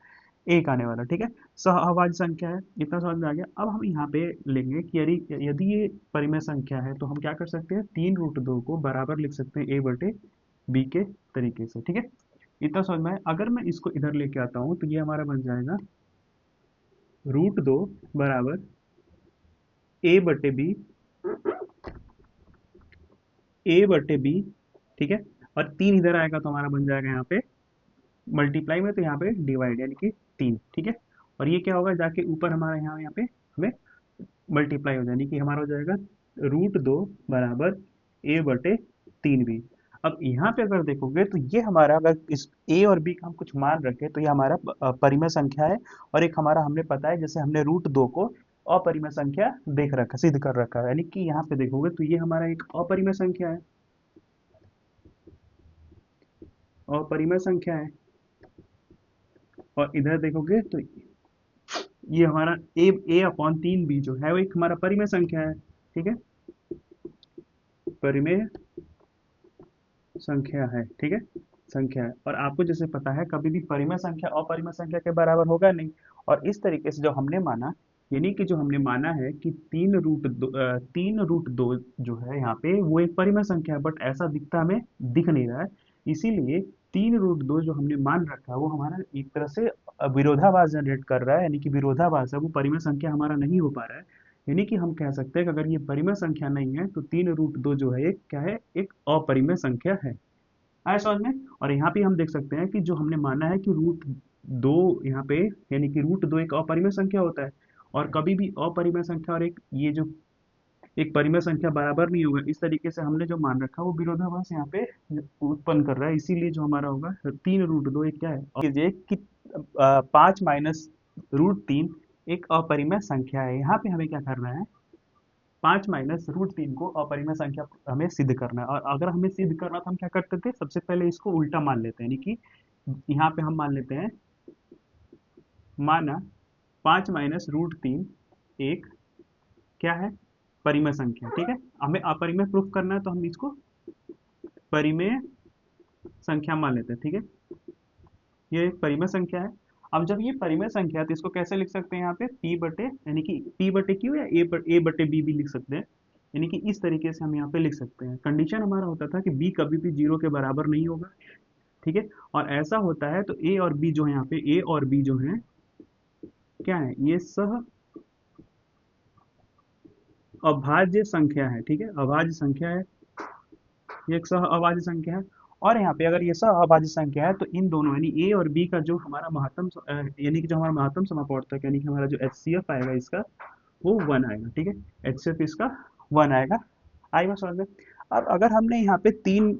1 आने वाला। ठीक है, सहअभाज्य संख्या है, इतना समझ में आ गया। अब हम यहाँ पे लेंगे कि यदि यदि ये परिमेय संख्या है तो हम क्या कर सकते हैं, 3√2 को बराबर लिख सकते हैं ए बटे बी के तरीके से। ठीक है, इतना समझ में आया। अगर मैं इसको इधर लेके आता हूँ तो ये हमारा बन जाएगा √2 बराबर ए बटे बी, ए बटे बी। ठीक है, और 3 इधर आएगा तो हमारा बन जाएगा यहाँ पे मल्टीप्लाई में, तो यहाँ पे डिवाइड, यानी कि 3। ठीक है, और ये क्या होगा, जाके ऊपर हमारा यहाँ पे हमें मल्टीप्लाई हो जाए, कि हमारा हो जाएगा √2 बराबर ए बटे 3b। अब यहाँ पे अगर देखोगे तो ये हमारा, अगर इस ए और बी का हम कुछ मान रखें तो ये हमारा परिमेय संख्या है, और एक हमारा हमने पता है जैसे हमने √2 को अपरिमेय संख्या देख रखा, सिद्ध कर रखा है। यानी कि यहाँ पे देखोगे तो ये हमारा एक अपरिमेय संख्या है, अपरिमेय संख्या है। और इधर देखोगे तो ये हमारा a/3b जो है वो एक हमारा परिमेय संख्या है। ठीक है, परिमेय संख्या है। ठीक है, संख्या है, और आपको जैसे पता है कभी भी परिमेय संख्या अपरिमेय संख्या के बराबर होगा नहीं। और इस तरीके से जो हमने माना, यानी कि जो हमने माना है कि 3√2 जो है यहाँ पे वो एक परिमेय संख्या है, बट ऐसा दिखता हमें दिख नहीं रहा है। इसीलिए 3√2 जो हमने मान रखा है वो हमारा एक तरह से विरोधाभास जनरेट कर रहा है, यानी कि विरोधाभास है, वो परिमेय संख्या हमारा नहीं हो पा रहा है। यानी कि हम कह सकते हैं कि अगर ये परिमेय संख्या नहीं है तो 3√2 जो है एक क्या है, एक अपरिमेय संख्या है। आया समझ में? और यहाँ पे हम देख सकते हैं कि जो हमने माना है कि √2 यहाँ पे, यानी कि √2 एक अपरिमेय संख्या होता है, और कभी भी अपरिमेय संख्या और एक ये जो एक परिमेय संख्या बराबर नहीं होगा। इस तरीके से हमने जो मान रखा वो विरोधाभास यहाँ पे उत्पन्न कर रहा है, इसीलिए जो हमारा होगा 3√2 एक क्या है, और ये कि 5 माइनस √3 एक अपरिमेय संख्या है। यहाँ पे हमें क्या करना है, 5 माइनस √3 को अपरिमेय संख्या हमें सिद्ध करना है। और अगर हमें सिद्ध करना तो हम क्या करते थे, सबसे पहले इसको उल्टा मान लेते हैं, यानी कि यहाँ पे हम मान लेते हैं, माना 5 माइनस रूट 3 एक क्या है, परिमेय संख्या। ठीक है, हमें अपरिमेय प्रूफ करना है तो हम इसको परिमेय संख्या मान लेते हैं। ठीक है, ये एक परिमेय संख्या है। अब जब ये परिमेय संख्या है तो इसको कैसे लिख सकते हैं, यहाँ पे p बटे यानी कि p बटे q या a बटे b भी लिख सकते हैं। यानी कि इस तरीके से हम यहाँ पे लिख सकते हैं। कंडीशन हमारा होता था कि b कभी भी 0 के बराबर नहीं होगा। ठीक है, और ऐसा होता है तो a और b जो है, यहाँ पे a और b जो है क्या है, ये सह अभाज्य संख्या है। ठीक है, अभाज्य संख्या है, ये एक सह अभाज्य संख्या है। और यहाँ पे अगर ये सह अभाज्य संख्या है तो इन दोनों यानी ए और बी का जो हमारा महत्तम यानी कि जो हमारा महत्तम समापवर्तक यानी कि हमारा जो HCF आएगा इसका वो 1 आएगा। ठीक है, HCF इसका 1 आएगा। आएगा समझ में। अब अगर हमने यहाँ पे 3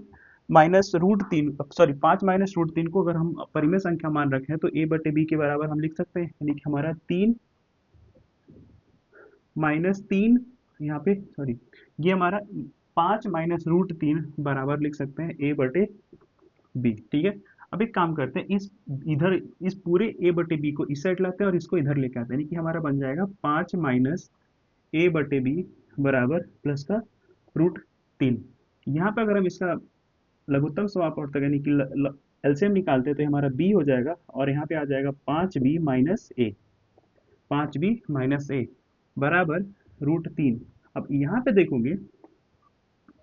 minus root 3 sorry 5 minus root 3 को अगर हम परिमेय संख्या मान रखे हैं तो a बटे बी के बराबर हम लिख सकते हैं। यानी कि हमारा 3 माइनस 3 यहाँ पे सॉरी ये हमारा 5 माइनस रूट 3 बराबर लिख सकते हैं a बटे बी। ठीक है, अब एक काम करते हैं, इस इधर इस पूरे a बटे बी को इस साइड लाते हैं और इसको इधर लेके आते हैं। यानी कि हमारा बन जाएगा 5 माइनस a बटे बी बराबर प्लस का रूट 3। यहाँ पे अगर हम इसका लघुत्तम समापवर्तक यानी कि एलसीएम निकालते हैं तो हमारा b हो जाएगा और यहाँ पे आ जाएगा 5b minus a, 5b minus a बराबर रूट 3। अब यहाँ पे देखोगे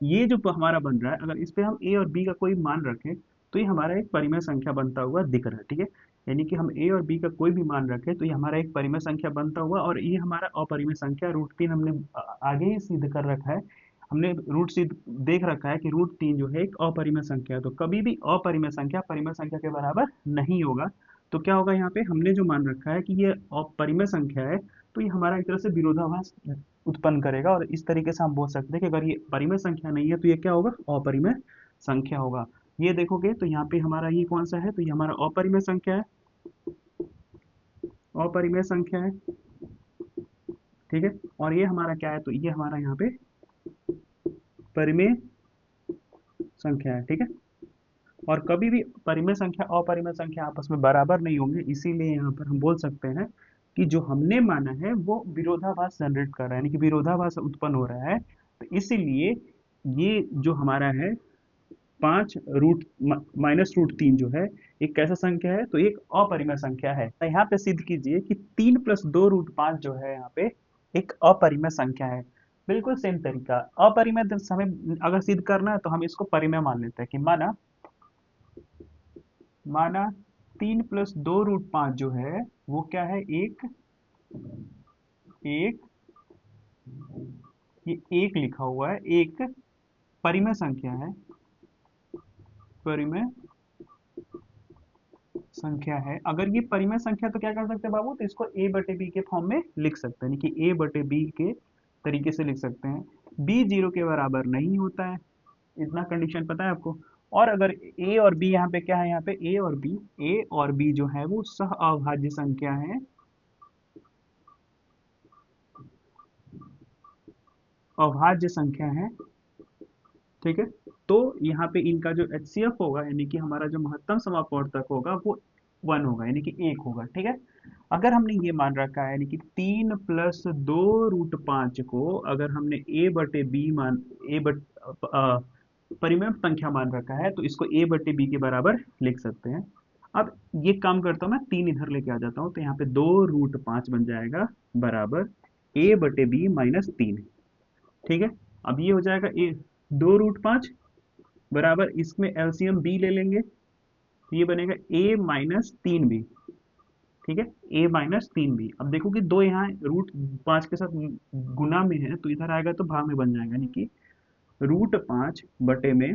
ये जो हमारा बन रहा है, अगर इस पे हम a और b का कोई मान रखें तो ये हमारा एक परिमेय संख्या बनता हुआ दिख रहा है। ठीक है, यानी कि हम a और b का कोई भी मान रखें तो ये हमारा एक परिमेय संख्या बनता हुआ, और ये हमारा अपरिमेय संख्या रूट 3 हमने आगे ही सिद्ध कर रखा है। हमने रूट सिद्ध देख रखा है कि रूट 3 जो है एक अपरिमेय संख्या है। तो कभी भी अपरिमेय संख्या परिमेय संख्या के बराबर नहीं होगा। तो क्या होगा, यहाँ पे हमने जो मान रखा है कि ये अपरिमेय संख्या है तो ये हमारा एक तरह से विरोधाभास उत्पन्न करेगा, और इस तरीके से हम बोल सकते हैं कि अगर ये परिमेय संख्या नहीं है तो ये क्या होगा, अपरिमेय संख्या होगा। ये देखोगे तो यहाँ पे हमारा ये कौन सा है, तो ये हमारा अपरिमेय संख्या है, अपरिमेय संख्या है। ठीक है, और ये हमारा क्या है, तो ये हमारा यहाँ पे परिमेय संख्या है। ठीक है, और कभी भी परिमेय संख्या अपरिमेय संख्या आपस में बराबर नहीं होंगे, इसीलिए यहाँ पर हम बोल सकते हैं कि जो हमने माना है वो विरोधाभास जनरेट कर रहा है, यानी कि विरोधाभास उत्पन्न हो रहा है। तो इसीलिए ये जो हमारा है 5 रूट माइनस रूट 3 जो है एक कैसा संख्या है, तो एक अपरिमेय संख्या है। तो यहाँ पे सिद्ध कीजिए कि 3 प्लस 2 रूट 5 जो है यहाँ पे एक अपरिमेय संख्या है। बिल्कुल सेम तरीका, अपरिमेय हमें अगर सिद्ध करना है तो हम इसको परिमेय मान लेते हैं कि माना माना 3 प्लस 2 रूट 5 जो है वो क्या है, एक एक ये एक लिखा हुआ है, एक परिमेय संख्या है, परिमेय संख्या है। अगर ये परिमेय संख्या तो क्या कर सकते हैं बाबू, तो इसको a बटे बी के फॉर्म में लिख सकते हैं, यानी कि a बटे बी के तरीके से लिख सकते हैं। b 0 के बराबर नहीं होता है, इतना कंडीशन पता है आपको। और अगर a और b यहाँ पे क्या है, यहाँ पे a और b जो है वो सह अभाज्य संख्या है, अभाज्य संख्या है। ठीक है, तो यहाँ पे इनका जो HCF होगा यानी कि हमारा जो महत्तम समापवर्तक होगा वो 1 होगा, यानी कि 1 होगा। ठीक है, अगर हमने ये मान रखा है यानी कि 3 प्लस 2 रूट 5 को अगर हमने a बटे बी मान a बट परिमेय संख्या मान रखा है तो इसको a बटे बी के बराबर लिख सकते हैं। अब ये काम करता हूँ मैं, 3 इधर लेके आ जाता हूँ तो यहाँ पे 2 रूट 5 बन जाएगा बराबर a बटे बी माइनस 3। ठीक है, अब ये हो जाएगा ए 2 रूट 5 बराबर, इसमें एलसीएम बी ले लेंगे तो ये बनेगा a माइनस 3b। ठीक है, a माइनस 3b। अब देखो कि दो यहाँ रूट 5 के साथ गुना में है तो इधर आएगा तो भाग में बन जाएगा, यानी कि रूट 5 बटे में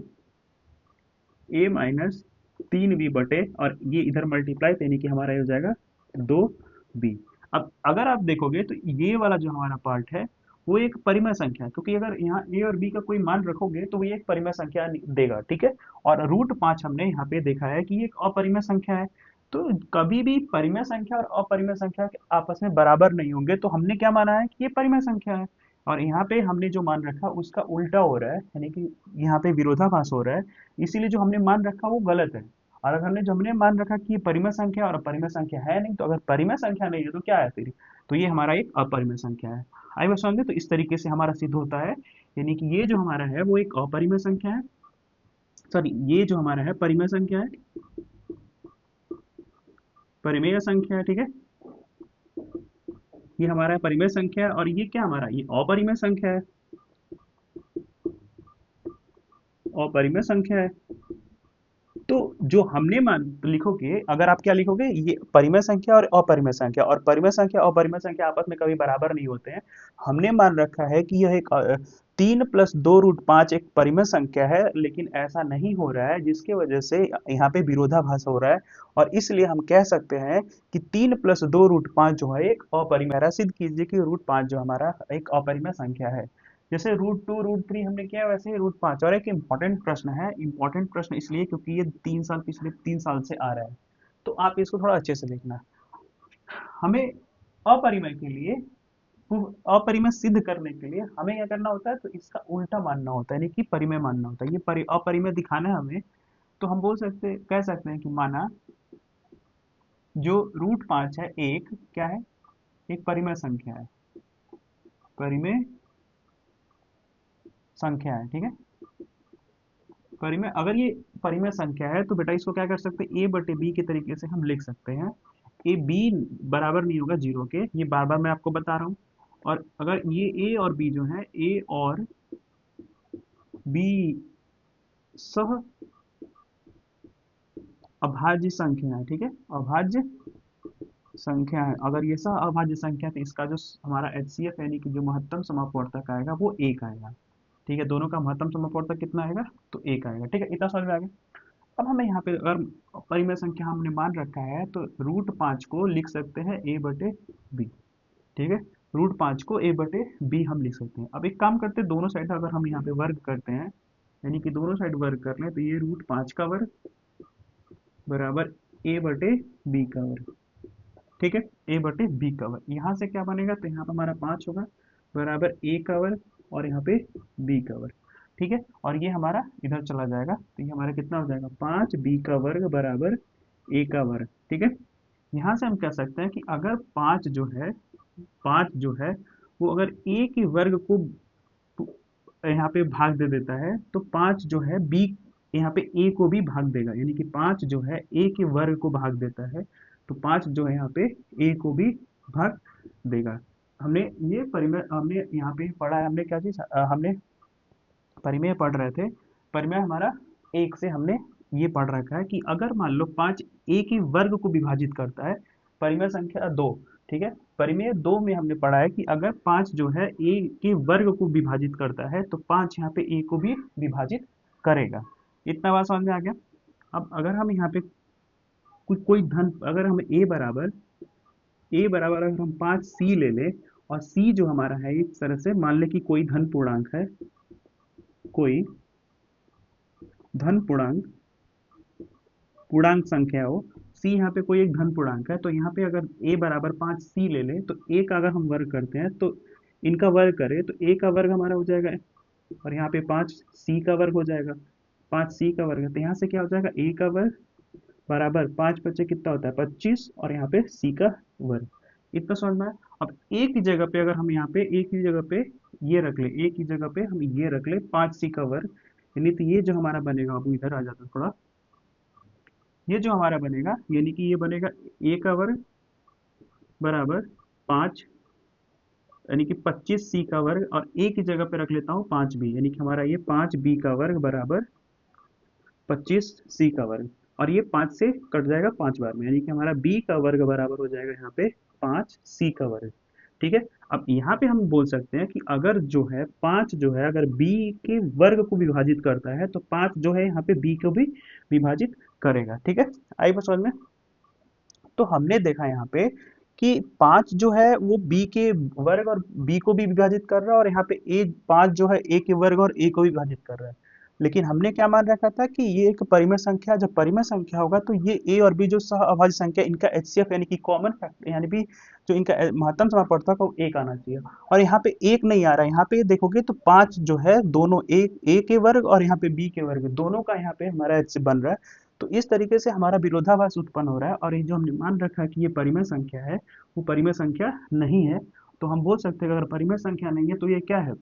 a माइनस 3b बटे, और ये इधर मल्टीप्लाई यानी कि हमारा ये हो जाएगा 2b। अब अगर आप देखोगे तो ये वाला जो हमारा पार्ट है वो एक परिमेय संख्या है, क्योंकि अगर यहाँ a और b का कोई मान रखोगे तो वो एक परिमेय संख्या देगा। ठीक है, और रूट 5 हमने यहाँ पे देखा है कि ये एक अपरिमेय संख्या है। तो कभी भी परिमेय संख्या और अपरिमेय संख्या के आपस में बराबर नहीं होंगे, तो हमने क्या माना है कि ये परिमेय संख्या है। और यहाँ पे हमने जो मान रखा उसका उल्टा हो रहा है, यानी कि यहाँ पे विरोधाभास हो रहा है, इसीलिए जो हमने मान रखा वो गलत है। और अगर हमने मान रखा कि ये परिमेय संख्या और अपरिमेय संख्या है नहीं, तो अगर परिमेय संख्या नहीं है तो क्या है फिर, तो ये हमारा एक अपरिमेय संख्या है। आई बात समझ में? तो इस तरीके से हमारा सिद्ध होता है, यानी कि ये जो हमारा है वो एक अपरिमेय संख्या है, सॉरी ये जो हमारा है परिमेय संख्या है, परिमेय संख्या है, ठीक है। ये हमारा परिमेय संख्या है, और ये क्या हमारा, ये अपरिमेय संख्या है, अपरिमेय संख्या है। तो जो हमने मान तो लिखोगे, अगर आप क्या लिखोगे, ये परिमेय संख्या और अपरिमेय संख्या, और परिमेय संख्या और अपरिमेय संख्या आपस में कभी बराबर नहीं होते हैं। हमने मान रखा है कि यह एक 3 + 2√5 एक परिमेय संख्या है, लेकिन ऐसा नहीं हो रहा है, जिसकी वजह से यहाँ पे विरोधाभास हो रहा है, और इसलिए हम कह सकते हैं कि 3 + 2√5 जो है एक अपरिमेय। सिद्ध कीजिए कि √5 जो हमारा एक अपरिमेय संख्या है। जैसे √2 √3 हमने किया, वैसे ही √5। और एक इम्पॉर्टेंट प्रश्न है, इम्पॉर्टेंट प्रश्न इसलिए क्योंकि ये 3 साल, पिछले 3 साल से आ रहा है, तो आप इसको थोड़ा अच्छे से देखना। हमें अपरिमेय के लिए, अपरिमेय सिद्ध करने के लिए हमें क्या करना होता है, तो इसका उल्टा मानना होता है, यानी कि परिमेय मानना होता है। ये अपरिमेय दिखाना है हमें, तो हम कह सकते हैं कि माना जो √5 है, एक क्या है, एक परिमेय संख्या है, परिमेय संख्या है, ठीक है। परिमेय, अगर ये परिमेय संख्या है तो बेटा इसको क्या कर सकते हैं, a/b के तरीके से हम लिख सकते हैं। ए बी बराबर नहीं होगा 0 के, ये बार बार मैं आपको बता रहा हूँ। और अगर ये a और b जो है, a और b सह अभाज्य संख्या है, ठीक है, अभाज्य संख्या है। अगर ये सह अभाज्य संख्या है, तो इसका जो हमारा HCF यानी कि जो महत्तम समापवर्तक आएगा वो 1 आएगा, ठीक है। दोनों का महत्तम समापवर्तक कितना आएगा, तो 1 आएगा, ठीक है। इतना समझ में आ गया। अब हमें यहाँ पे अगर परिमेय संख्या हमने मान रखा है, तो √5 को लिख सकते हैं a/b, ठीक है। √5 को a/b हम लिख सकते हैं। अब एक काम करते हैं, दोनों साइड अगर हम यहाँ पे वर्ग करते हैं, यानी कि दोनों साइड वर्ग कर लें, तो ये √5 का वर्ग बराबर a/b का वर्ग, ठीक है, a/b का वर्ग। यहाँ से क्या बनेगा, तो यहाँ पर हमारा 5 होगा बराबर a का वर्ग, और यहाँ पे b का वर्ग, ठीक है। और ये हमारा इधर चला जाएगा, तो ये हमारा कितना हो जाएगा, 5b का वर्ग बराबर a का वर्ग, ठीक है। यहाँ से हम कह सकते हैं कि अगर 5 जो है वो अगर a के वर्ग को यहाँ पे भाग दे देता है, तो 5 जो है b यहाँ पे a को भी भाग देगा, यानी कि 5 जो है a के वर्ग को भाग देता है, तो 5 जो है यहाँ पे a को भी भाग देगा। हमने ये परिमेय, हमने यहाँ पे पढ़ा है, हमने क्या चीज, हमने परिमेय पढ़ रहे थे। परिमेय हमारा एक से हमने ये पढ़ रखा है कि अगर मान लो 5 a के वर्ग को विभाजित करता है, परिमेय संख्या 2, ठीक है। परिमेय 2 में हमने पढ़ा है कि अगर 5 जो है a के वर्ग को विभाजित करता है, तो 5 यहाँ पे a को भी विभाजित करेगा। इतना बात समझ में आ गया। अब अगर हम यहाँ पे कोई धन, अगर हम a बराबर अगर हम 5c ले लें, और c जो हमारा है इस तरह से मान ले कि कोई धन पूर्णांक है, कोई धन पूर्णांक संख्या हो, c यहाँ पे कोई एक धन पूर्णांक है, तो यहाँ पे अगर a बराबर 5c ले लें, तो a का अगर हम वर्ग करते हैं, तो इनका वर्ग करें, तो a का वर्ग हमारा हो जाएगा, और यहाँ पे 5c का वर्ग हो जाएगा, 5c का वर्ग है, तो यहाँ से क्या हो जाएगा, a का वर्ग बराबर 5 बचे कितना होता है 25, और यहाँ पे c का वर्ग। इतना समझ में आया। अब एक ही जगह पे अगर हम यहाँ पे एक ही जगह पे ये रख ले, एक ही जगह पे हम ये रख ले 5c का वर्ग, यानी तो ये जो हमारा बनेगा, अब इधर आ जाता थोड़ा, ये जो हमारा बनेगा, यानी कि ये बनेगा a का वर्ग बराबर 5, यानी कि 25c का वर्ग, और एक ही जगह पे रख लेता हूँ 5b, यानी कि हमारा ये 5b का वर्ग बराबर 25c का वर्ग, और ये 5 से कट जाएगा 5 बार में, यानी कि हमारा b का वर्ग बराबर हो जाएगा यहाँ पे 5c का वर्ग, ठीक है। अब यहाँ पे हम बोल सकते हैं कि अगर जो है 5 जो है अगर b के वर्ग को विभाजित करता है, तो 5 जो है यहाँ पे b को भी विभाजित करेगा, ठीक है। आई बात समझ में। तो हमने देखा यहाँ पे कि 5 जो है वो b के वर्ग और b को भी विभाजित कर रहा है, और यहाँ पे 5 जो है a के वर्ग और a को भी विभाजित कर रहा है। लेकिन हमने क्या मान रखा था कि ये एक परिमेय संख्या, जब परिमेय संख्या होगा तो ये a और b जो सह अभाज्य संख्या, इनका HCF यानी कि कॉमन फैक्टर, यानी भी जो इनका महत्तम समापवर्तक है वो 1 आना चाहिए, और यहाँ पे 1 नहीं आ रहा है। यहाँ पे देखोगे तो 5 जो है दोनों a के वर्ग और यहाँ पे b के वर्ग दोनों का यहाँ पे हमारा HCF बन रहा है, तो इस तरीके से हमारा विरोधाभास उत्पन्न हो रहा है, और ये जो हमने मान रखा है कि ये परिमेय संख्या है, वो परिमेय संख्या नहीं है। तो हम बोल सकते हैं कि अगर परिमेय संख्या नहीं है तो ये क्या है,